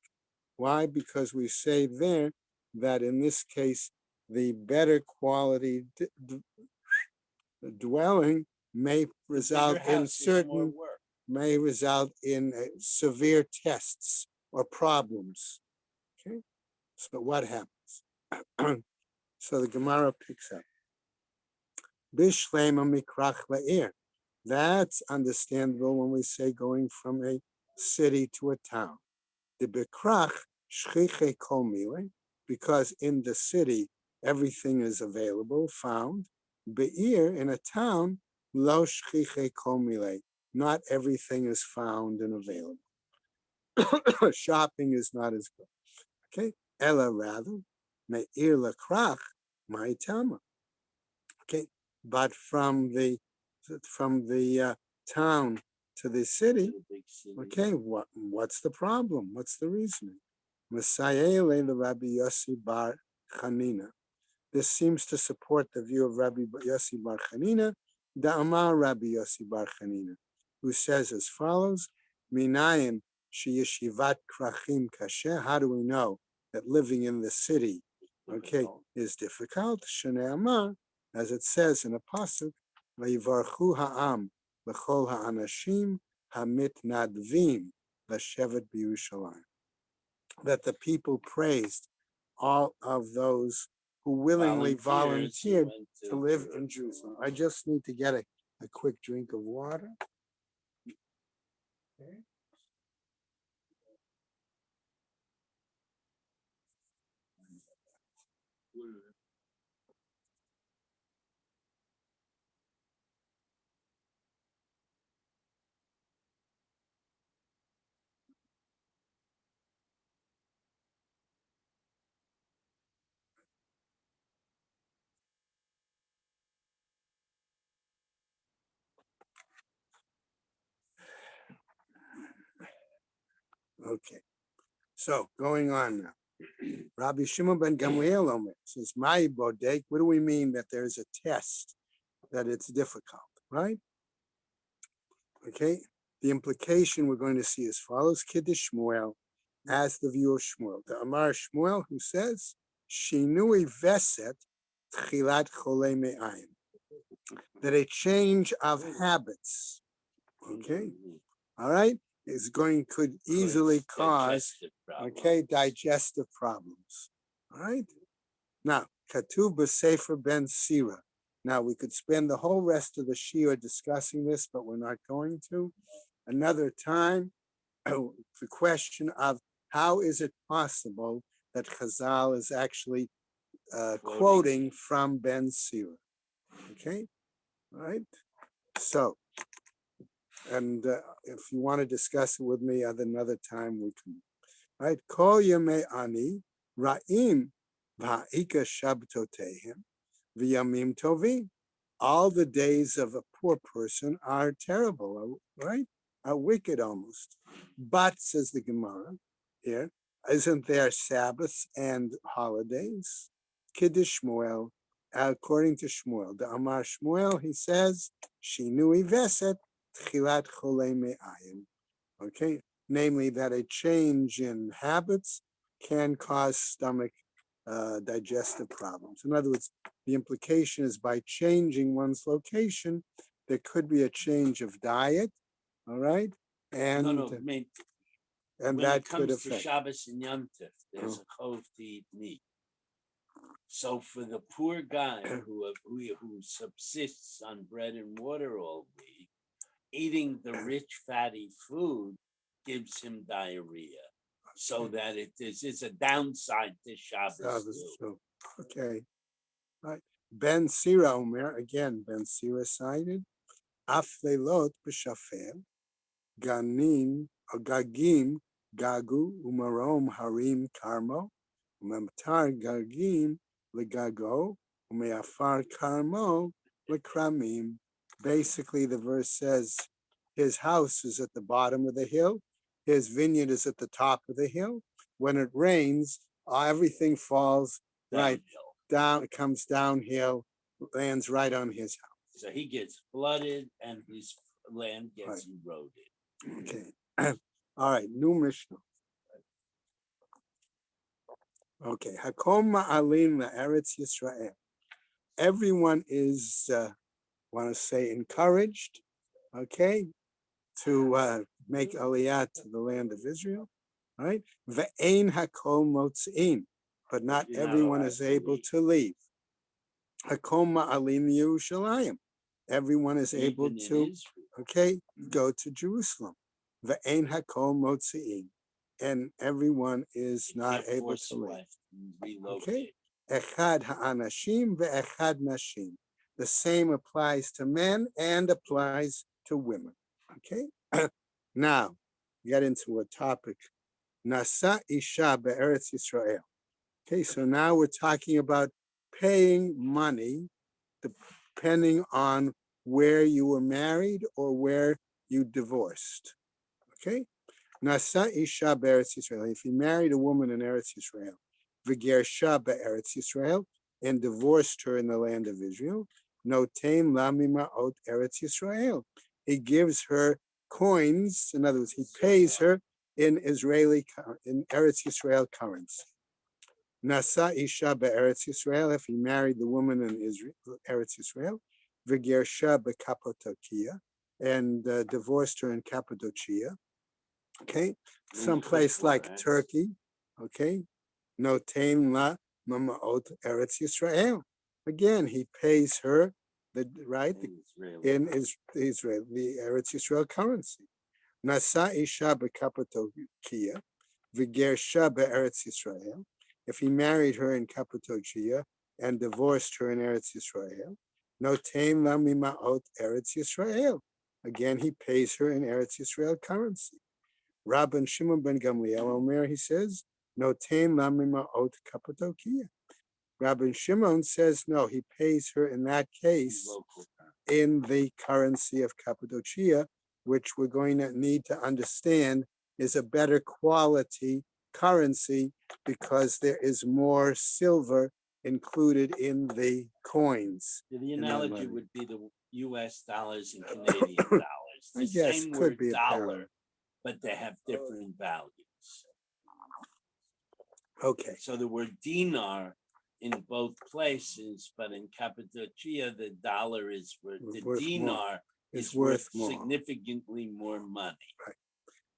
Why? Because we say there that in this case, the better quality dwelling may result in severe tests or problems. Okay, so what happens? So the Gemara picks up. Bishlema mikrach la'ir. That's understandable when we say going from a city to a town. The bekrach shchiche kol mile, because in the city everything is available, found. Be'ir, in a town, lo shchiche kol mile, not everything is found and available. Shopping is not as good. Okay, ella rather, me'ir lekrach ma'itama. Okay, but from the town to the city, okay, what's the problem? What's the reasoning? Messiah the Rabbi Yossi bar Chanina. This seems to support the view of Rabbi Yossi bar Chanina, the Amar Rabbi Yossi bar Chanina, who says as follows: Minayin sheyeshivat krachim kasher. How do we know that living in the city, okay, is difficult? Shnei Amar, as it says in a pasuk, Vayivarchu ha'am l'chol ha'anashim hamitnadvim l'shevet b'Yerushalayim. That the people praised all of those who willingly volunteered to live in Jerusalem. I just need to get a quick drink of water. Okay. Okay, so going on now. Rabbi Shimon ben Gamliel Omer says, "My bodek." What do we mean that there is a test, that it's difficult, right? Okay, the implication we're going to see as follows: Kiddush Shmuel, as the view of Shmuel, the Amar Shmuel, who says, "Shinui veset tchilat chole me'ayin," that a change of habits, okay, all right, could easily cause, okay, digestive problems. All right. Now, Katuv b'Sefer ben Sira. Now we could spend the whole rest of the shiur discussing this, but we're not going to. Another time, the question of how is it possible that Chazal is actually quoting from Ben Sira. Okay, all right. So, and if you want to discuss it with me at another time, we can. Right? Kol yemei ani ra'im v'ha'ika shabtotehem v'yamim tovim. All the days of a poor person are terrible, right? wicked almost. But, says the Gemara here, isn't there Sabbaths and holidays? Kiddush Shmuel, according to Shmuel, the Amar Shmuel, he says, Shinui Veset, Tchilat Chole Me'ayim. Okay, namely that a change in habits can cause stomach digestive problems. In other words, the implication is by changing one's location, there could be a change of diet, all right? And, No, I mean, and when that it could comes to affect. Shabbos and Yom Tov, there's a chov to eat meat. So for the poor guy who subsists on bread and water all week, eating the rich fatty food gives him diarrhea. So that it's a downside to Shabbos too. So, okay, right. Ben Sira Omer, again, Ben Sira cited, Af leilot b'shafel, Ganin, Gagim, Gagu, Umarom, Harim, Karmo, Umemtar, Gagim, Legago, Umeafar, Karmo, Lekramim. Basically, the verse says his house is at the bottom of the hill, his vineyard is at the top of the hill. When it rains, everything falls right down, it comes downhill, lands right on his house. So he gets flooded and his land gets eroded. Okay. All right. New Mishnah. Okay. Hakom ma'alim la'eretz Yisrael. Everyone is, want to say, encouraged, okay, to make aliyah to the land of Israel, right? Ve'ein hakol motzin, but not You're not everyone allowed is to able leave. to leave. Hakom ma'alim Yerushalayim. Everyone is able Even in to, Israel. okay, go to Jerusalem. Ve'ein hakol motzi'in, and everyone is You not can't able force to your leave. wife to relocate. Okay, echad ha'anashim ve'echad nashim. The same applies to men and applies to women. Okay, now get into a topic. Nasa isha be'eretz Yisrael. Okay, so now we're talking about paying money depending on where you were married or where you divorced. Okay? Nasa isha be'eretz Yisrael. If you married a woman in Eretz Yisrael, v'gersha be'eretz Yisrael, and divorced her in the land of Israel, notein la mima'ot Eretz Yisrael. He gives her coins. In other words, he pays her in in Eretz Yisrael currency. Nasa isha be'eretz Yisrael. If he married the woman in Israel, Eretz Yisrael, v'gersha be'Kappadokia, and divorced her in Cappadocia. Okay, someplace like Turkey. Okay, notein la mamaot Eretz Yisrael. Again, he pays her the in Israel, the Eretz Yisrael currency. Nasa isha beKappadokia, v'gersha beEretz Yisrael. If he married her in Cappadocia and divorced her in Eretz Yisrael, notein la mima'ot Eretz Yisrael. Again, he pays her in Eretz Yisrael currency. Rabban Shimon ben Gamliel Omer, he says, notein la mima'ot Cappadocia. Rabban Shimon says, no, he pays her in that case in the currency of Cappadocia, which we're going to need to understand is a better quality currency because there is more silver included in the coins. The analogy would be the US dollars and Canadian dollars. I The guess same could word be a dollar, parallel. but they have different values. Okay, So the word dinar in both places, but in Cappadocia, the dollar is worth, the Worth more. dinar it's is worth worth more. significantly more money.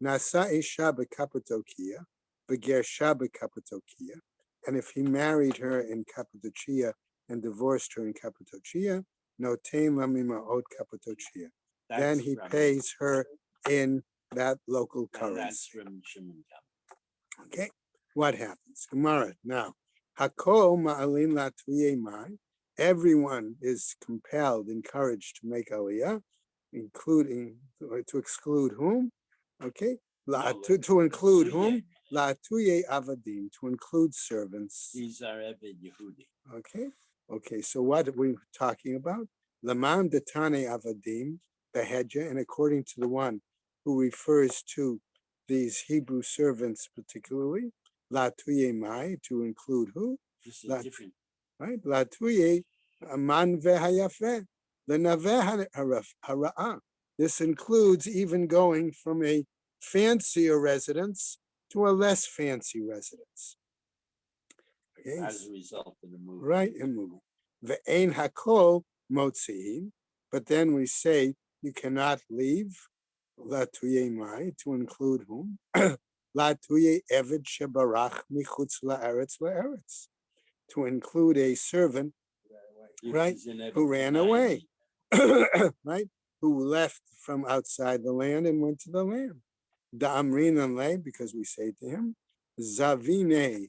Nasa isha beKappadocia, v'gersha beKappadocia, and if he married her in Cappadocia and divorced her in Cappadocia, notein la mima'ot Cappadocia. Then he pays her in that local And that's currency. from Shimon Gamliel. Okay, what happens? Gemara now. Hakol ma'alin la mai. Everyone is compelled, encouraged to make aliyah, including to exclude whom? Okay, to include whom? La tuye avadim, to include servants. These are Eved Yehudi. Okay. So what are we talking about? Laman detane avadim behedja, and according to the one who refers to these Hebrew servants particularly. Latuye mai, to include who? This is Like- different. Right? Latuye aman vehayafe, lenaveh hara'ah. This includes even going from a fancier residence to a less fancy residence. Okay, As a result of the move. right, in moving. Ve'ein hakol motzi'in, but then we say you cannot leave latuye mai, to include whom? Latuye eved shebarach michutz la'eretz la'eretz, to include a servant, If right, he's in who ran away, right, who left from outside the land and went to the land. Da'amrin le, because we say to him, Zavine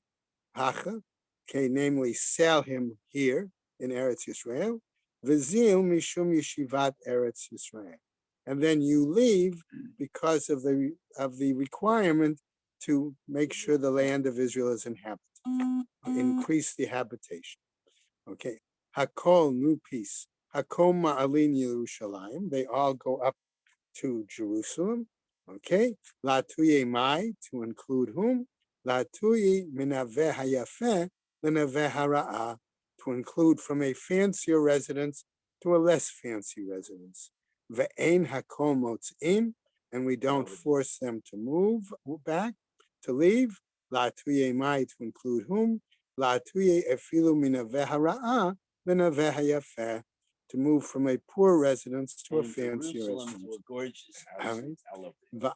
hacha, okay, namely, sell him here in Eretz Yisrael, v'zil mishum yeshivat Eretz Yisrael, and then you leave because of the requirement to make sure the land of Israel is inhabited, increase the habitation. Okay, Hakol, new piece. Hakol ma'alin Yerushalayim. They all go up to Jerusalem. Okay, Latuye mai, to include whom? Latuye minaveh hayafeh lenaveh hara'ah, to include from a fancier residence to a less fancy residence. Ve'ein hakol motzin, and we don't force them to move back, to leave. Latuye mai, to include whom? Latuye efilu minaveh hara'ah lenaveh hayafeh, to move from a poor residence to a And fancier Jerusalem residence. to a gorgeous house in Tel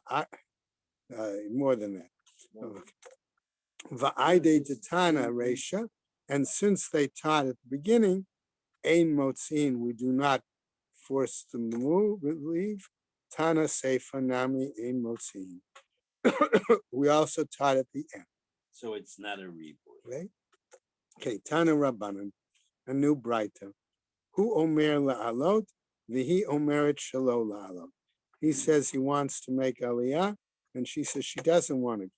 Aviv. More than that. Va'ide Tana Resha, and since they taught at the beginning, Ein Motzin, we do not force them to move, leave. Tana Seifa Nami Ein Motzin. We also taught at the end. So it's not a reboot. Right? Okay, Tana Rabbanan, a new Braita. Hu Omer La'alot, Vihi Omeret Shalo La'alot. He says he wants to make Aliyah, and she says she doesn't want to.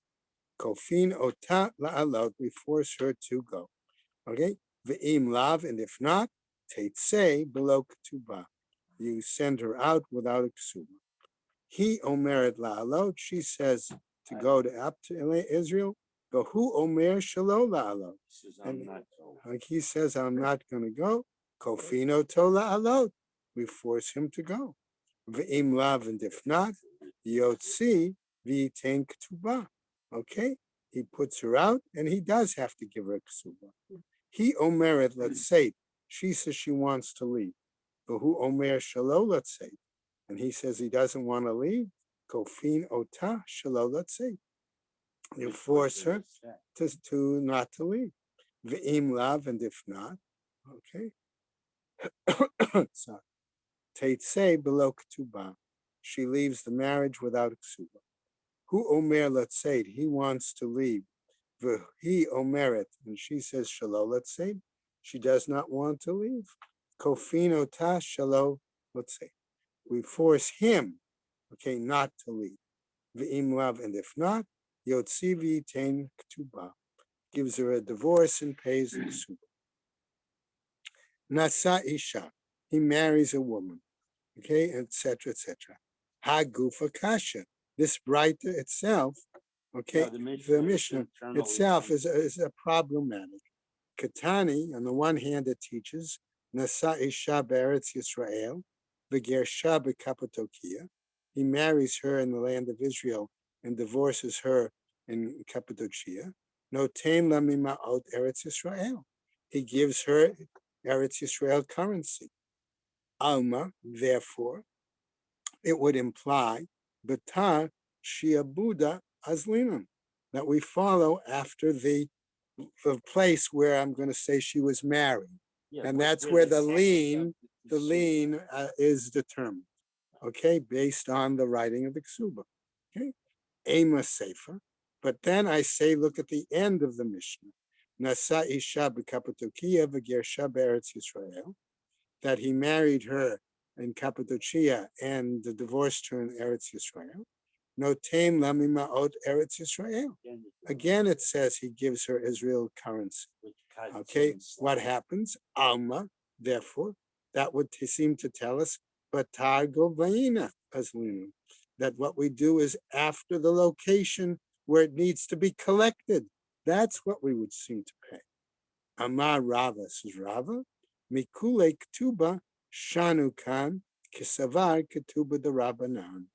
Kofin ota la'alot, we force her to go. Okay? Ve'im lav, and if not, teitzei below ketubah. You send her out without a ksuba. He omeret la'alot, she says to go up to Israel. But who omer shalo la'alot? He says, I'm not told. Like he says, I'm not going to go. Kofino to la'alot, we force him to go. Ve'im lav, and if not, yotzi v'yitain ketubah. Okay, he puts her out, and he does have to give her a ksuba. He omeret, let's say, she says she wants to leave. But who omer shalo, let's say, and he says he doesn't want to leave. Kofin ota shalo, let's say, you force her to not to leave. Ve'im lav, and if not, okay. Sorry. Teitzei below ketubah. She leaves the marriage without a ksuba. Who omer, let's say, he wants to leave. He omeret, and she says shalo, let's say, she does not want to leave. Kofino ta shalo, let's say, we force him, okay, not to leave. V'im lav, and if not, yotzi v'yitain ketubah, gives her a divorce and pays the ksuba. Nasa isha, he marries a woman, okay, etc., etc. Hagufa kasha, this Braita itself, okay, No, the Mishnah itself is a problematic. Katani, on the one hand, it teaches Nasa Isha Beretz Yisrael, V'gersha b'Kappadokia. He marries her in the land of Israel and divorces her in Cappadocia. Notain la mima'ot Eretz Yisrael. He gives her Eretz Yisrael currency. Alma, therefore, it would imply Batar Shiabuda Azlinam, that we follow after the place where I'm going to say she was married. And that's where the lien is determined, okay, based on the writing of the Ksuba. Okay, Ema Sefer. But then I say, look at the end of the Mishnah. Nasa Isha b'Kappadokia v'gersha be'eretz Yisrael, that he married her in Cappadocia and divorced her in Eretz Yisrael. Notain lamima'ot Eretz Yisrael. Again, it says he gives her Israel currency. Okay, what happens? Alma, therefore, that would seem to tell us, Batar Govaina Azlinu, that what we do is after the location where it needs to be collected. That's what we would seem to pay. Amar Rava, says Rava, Mikule Ketuba Shanu Kan Kisavar Ketuba the Rabbanan.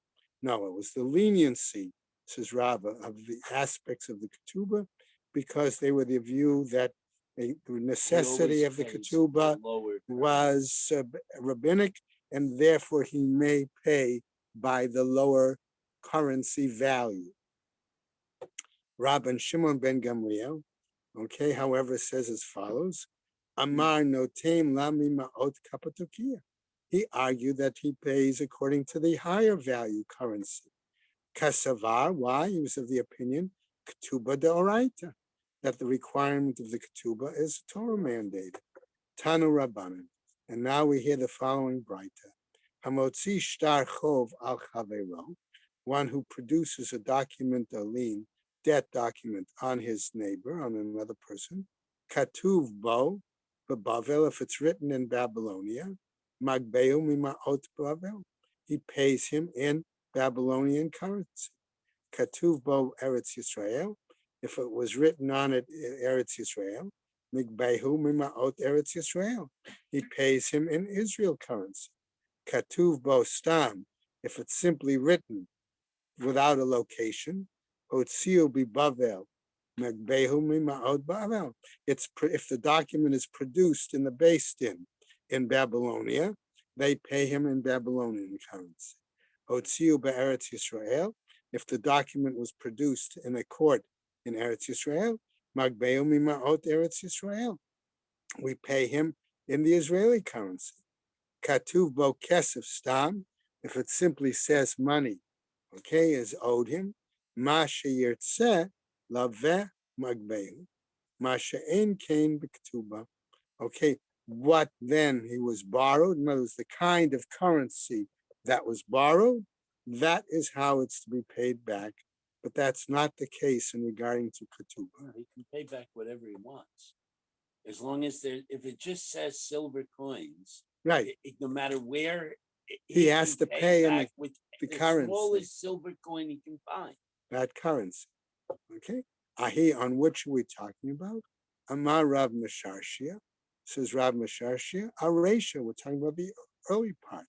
No, it was the leniency, says Rava, of the aspects of the Ketuba, because they were the view that the necessity of the Ketuba was rabbinic, and therefore he may pay by the lower currency value. Rabban Shimon ben Gamliel, okay, however, says as follows: Amar notem lami ma'ot kapatukia. He argued that he pays according to the higher value currency. Kasavar, why? He was of the opinion, Ketuba de Oraita, that the requirement of the Ketuba is Torah mandated. Tanu Rabbanan. And now we hear the following Braita. Hamotzi shtar chov al chavero, one who produces a document, a lien, debt document on his neighbor, on another person. Katuv bo, Bavel, if it's written in Babylonia, Magbeu mima'ot Bavel, he pays him in Babylonian currency. Katuv bo Eretz Yisrael, if it was written on it Eretz Yisrael, Migbehu mima'ot Eretz Yisrael, he pays him in Israel currency. Katuv bo Stam, if it's simply written without a location, Otziu bi Bavel, Megbehu mima'ot Bavel. It's if the document is produced in the Beis Din in Babylonia, they pay him in Babylonian currency. Otziu be'Eretz Yisrael, if the document was produced in a court in Eretz Yisrael, Magbeu mima'ot Eretz Yisrael, we pay him in the Israeli currency. Katuv bo kesef stam, if it simply says money, okay, is owed him. Masha yirtzeh laveh magbeu, masha ein kain b'ketuba. Okay, what then he was borrowed? In other words, the kind of currency that was borrowed, that is how it's to be paid back. But that's not the case in regarding to ketubah. He can pay back whatever he wants, as long as if it just says silver coins, Right? no matter where He has to pay in back with the the currency, smallest silver coin he can find. that currency. Okay, Ahi, on which are we talking about? Amar Rav Mesharshia, says Rav Mesharshia. Aresha, we're talking about the early part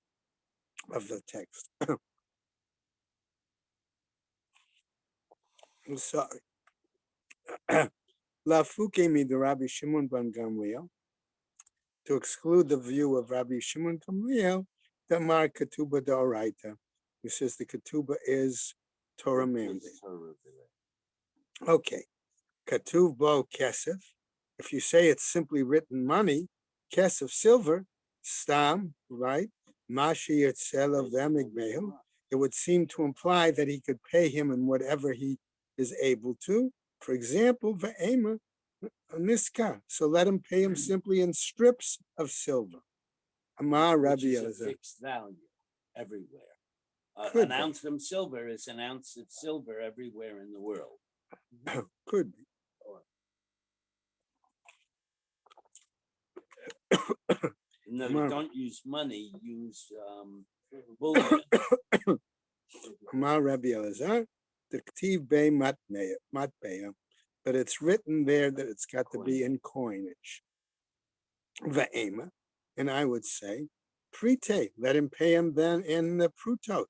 of the text. I'm sorry. Lafuke mi de Rabbi Shimon ben Gamliel, to exclude the view of Rabbi Shimon Gamliel, the Mar Ketuba d'Oraita, who says the Ketuba is Torah mandated. Okay, Katuv bo kesef. If you say it's simply written money, kesef silver, stam, right? Mashi yitzel of them igmehu. It would seem to imply that he could pay him in whatever he is able to. For example, ve'ema niska. So let him pay him simply in strips of silver. Amar Rabbi Which is a Elazar. fixed value everywhere. Could An be. ounce of silver is an ounce of silver everywhere in the world. Could be. No, Amar- don't use money, use bullion. Amar Rabbi Elazar, the Ktiv Bey Matbeya, but it's written there that it's got to be in coinage. Ve'ema, and I would say, prete, let him pay him then in the prutot,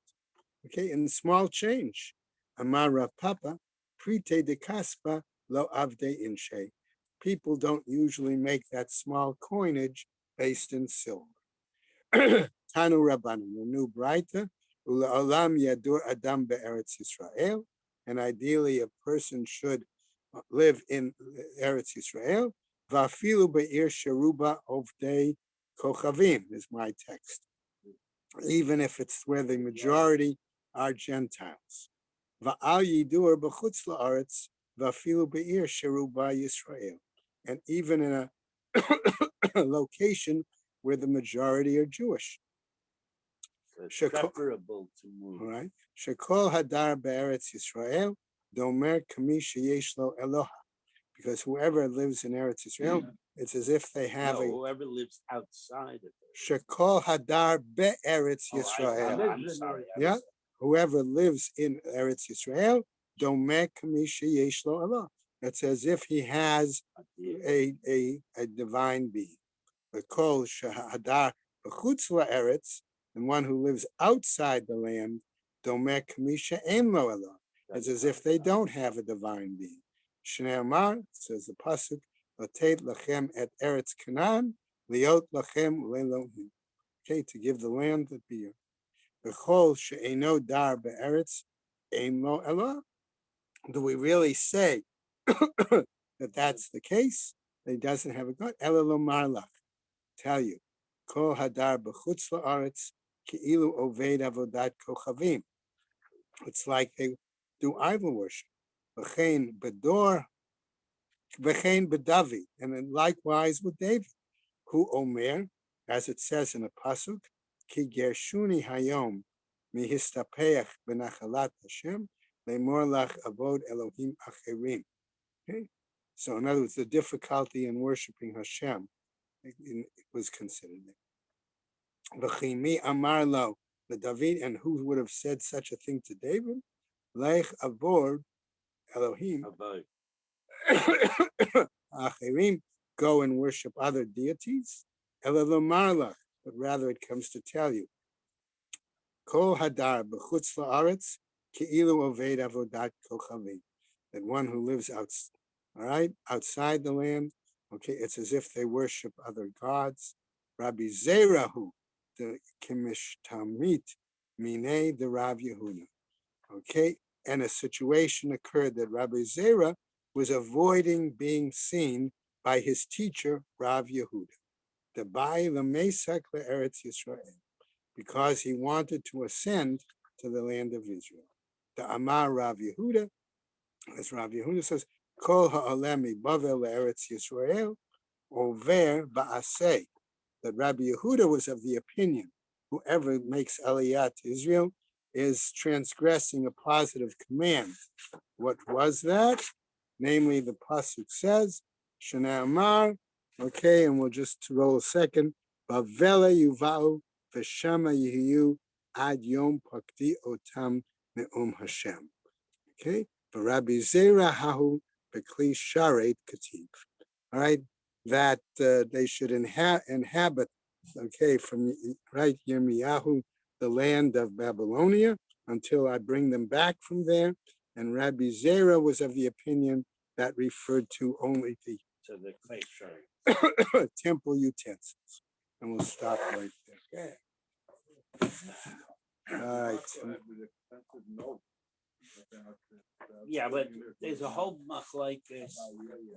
okay, in small change. Amar Rav Papa, prete de kaspa lo avde inshe. People don't usually make that small coinage based in silver. Tanu Rabbanan, a new Braita, Ula'olam yadur adam be'eretz Yisrael, and ideally a person should live in Eretz Yisrael. Vafilu be'ir sheruba ovdei kochavim is my text, even if it's where the majority are Gentiles. Va'al yidur b'chutz la'aretz vafilu be'ir sheruba Yisrael, and even in a location where the majority are Jewish. It's preferable to move. All right. Shekol hadar be'eretz Yisrael domer kami sheyesh lo Eloha, because whoever lives in Eretz Yisrael, it's as if they have whoever lives outside of it. Shekol hadar be'eretz Oh, Yisrael. I'm sorry. Yeah. whoever lives in Eretz Yisrael, domek misha yesh lo Allah. It's as if he has a divine being. The kol shahadar b'chutz la'eretz, and one who lives outside the land, domek misha ein lo Allah. It's as if they don't have a divine being. Shnei Amar, says the pasuk, latet lachem et Eretz Canaan, liot lachem le'elohim. Okay, to give the land that be. B'chol she'eino dar be'eretz ein lo Allah. Do we really say that that's the case? That he doesn't have a God? Ela lomar lach. Tell you, kol hadar b'chutz la'aretz ki'ilu oved avodat kochavim. It's like they do idol worship. V'chein bedor, v'chein bedavid, and then likewise with David, who omer, as it says in the pasuk, ki gershuni hayom mihistapeach b'nachalat Hashem le'mor lach avod Elohim acherim. Okay, so in other words, the difficulty in worshiping Hashem was considered there. V'chimi amar lo, the David, and who would have said such a thing to David? Lech avod Elohim acherim, go and worship other deities. Ela lomar lach, but rather it comes to tell you, kol hadar b'chutz la'aretz ki'ilu oved avodat kochavim, that one who lives outside the land, okay, it's as if they worship other gods. Rabbi Zerahu, the kimishtamit mine the Rav Yehuda. Okay, and a situation occurred that Rabbi Zera was avoiding being seen by his teacher, Rav Yehuda, the Bai Lamesak Eretz Yisrael, because he wanted to ascend to the land of Israel. The Amar Rav Yehuda, as Rav Yehuda says, Kol ha'olemi bavel Eretz Yisrael, over ba'aseh, that Rabbi Yehuda was of the opinion, whoever makes Aliyah to Israel is transgressing a positive command. What was that? Namely, the pasuk says, Shana Amar, okay, and we'll just roll a second, Bavela yuvau v'shama yihiyu ad yom pakti otam me'um Hashem. Okay, but Rabbi Zera hahu bekli sharet kativ. All right, that they should inhabit, okay, from right Yirmiyahu, the land of Babylonia, until I bring them back from there. And Rabbi Zera was of the opinion that referred to only the clay shrine. temple utensils. And we'll stop right there. All right. Yeah, but there's a whole much like this,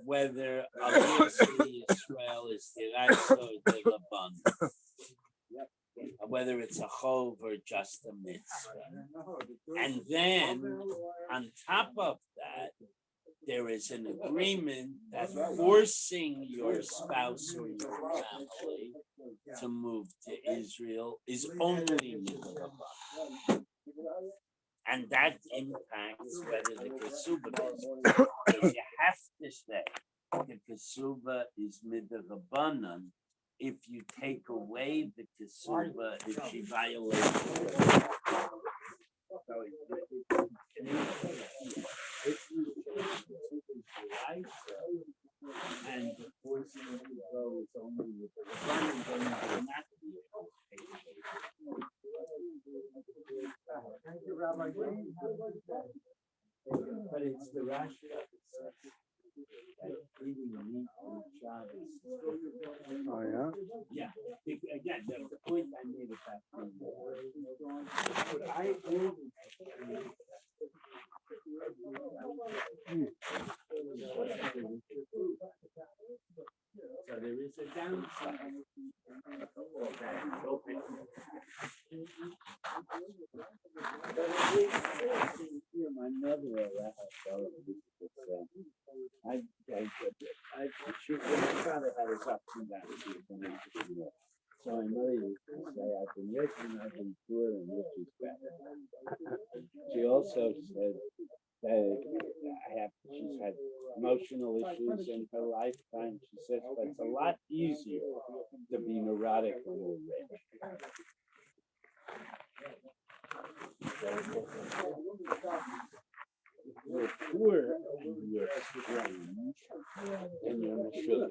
whether obviously Israel is the Raisa or the Laban, whether it's a chov or just a mitzvah. And then on top of that, there is an agreement that forcing your spouse or your family to move to Israel is only mitzvah. And that impacts whether the kesuba is. Because you have to say the kesuba is midrabanan if you take away the kesuba if she violates it. And the forcing to go is only with the Rabbanan, then you will not be able to take it. Thank you, Rabbi. But it's the Rashi that eating meat on Shabbos. Oh, yeah? Yeah, again, the point I made about but I agree so there is a downside. My mother, she father had his ups and downs. So I know you say I've been rich and I've been poor and rich is better. She also said that she's had emotional issues in her lifetime. She says, but it's a lot easier to be neurotic when you're rich. You're poor and you're strange and you're Meshuggah.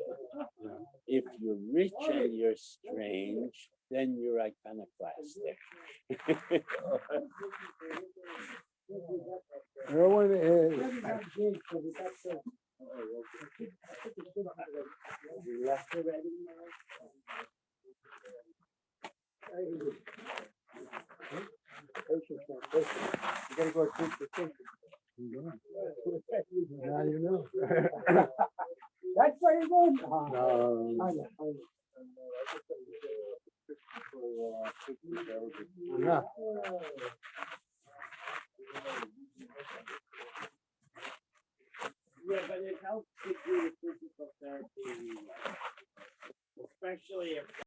If you're rich and you're strange, then you're iconoclastic. Erwin is, You left already? You gotta go to the now you know. That's where you're going. No. Enough.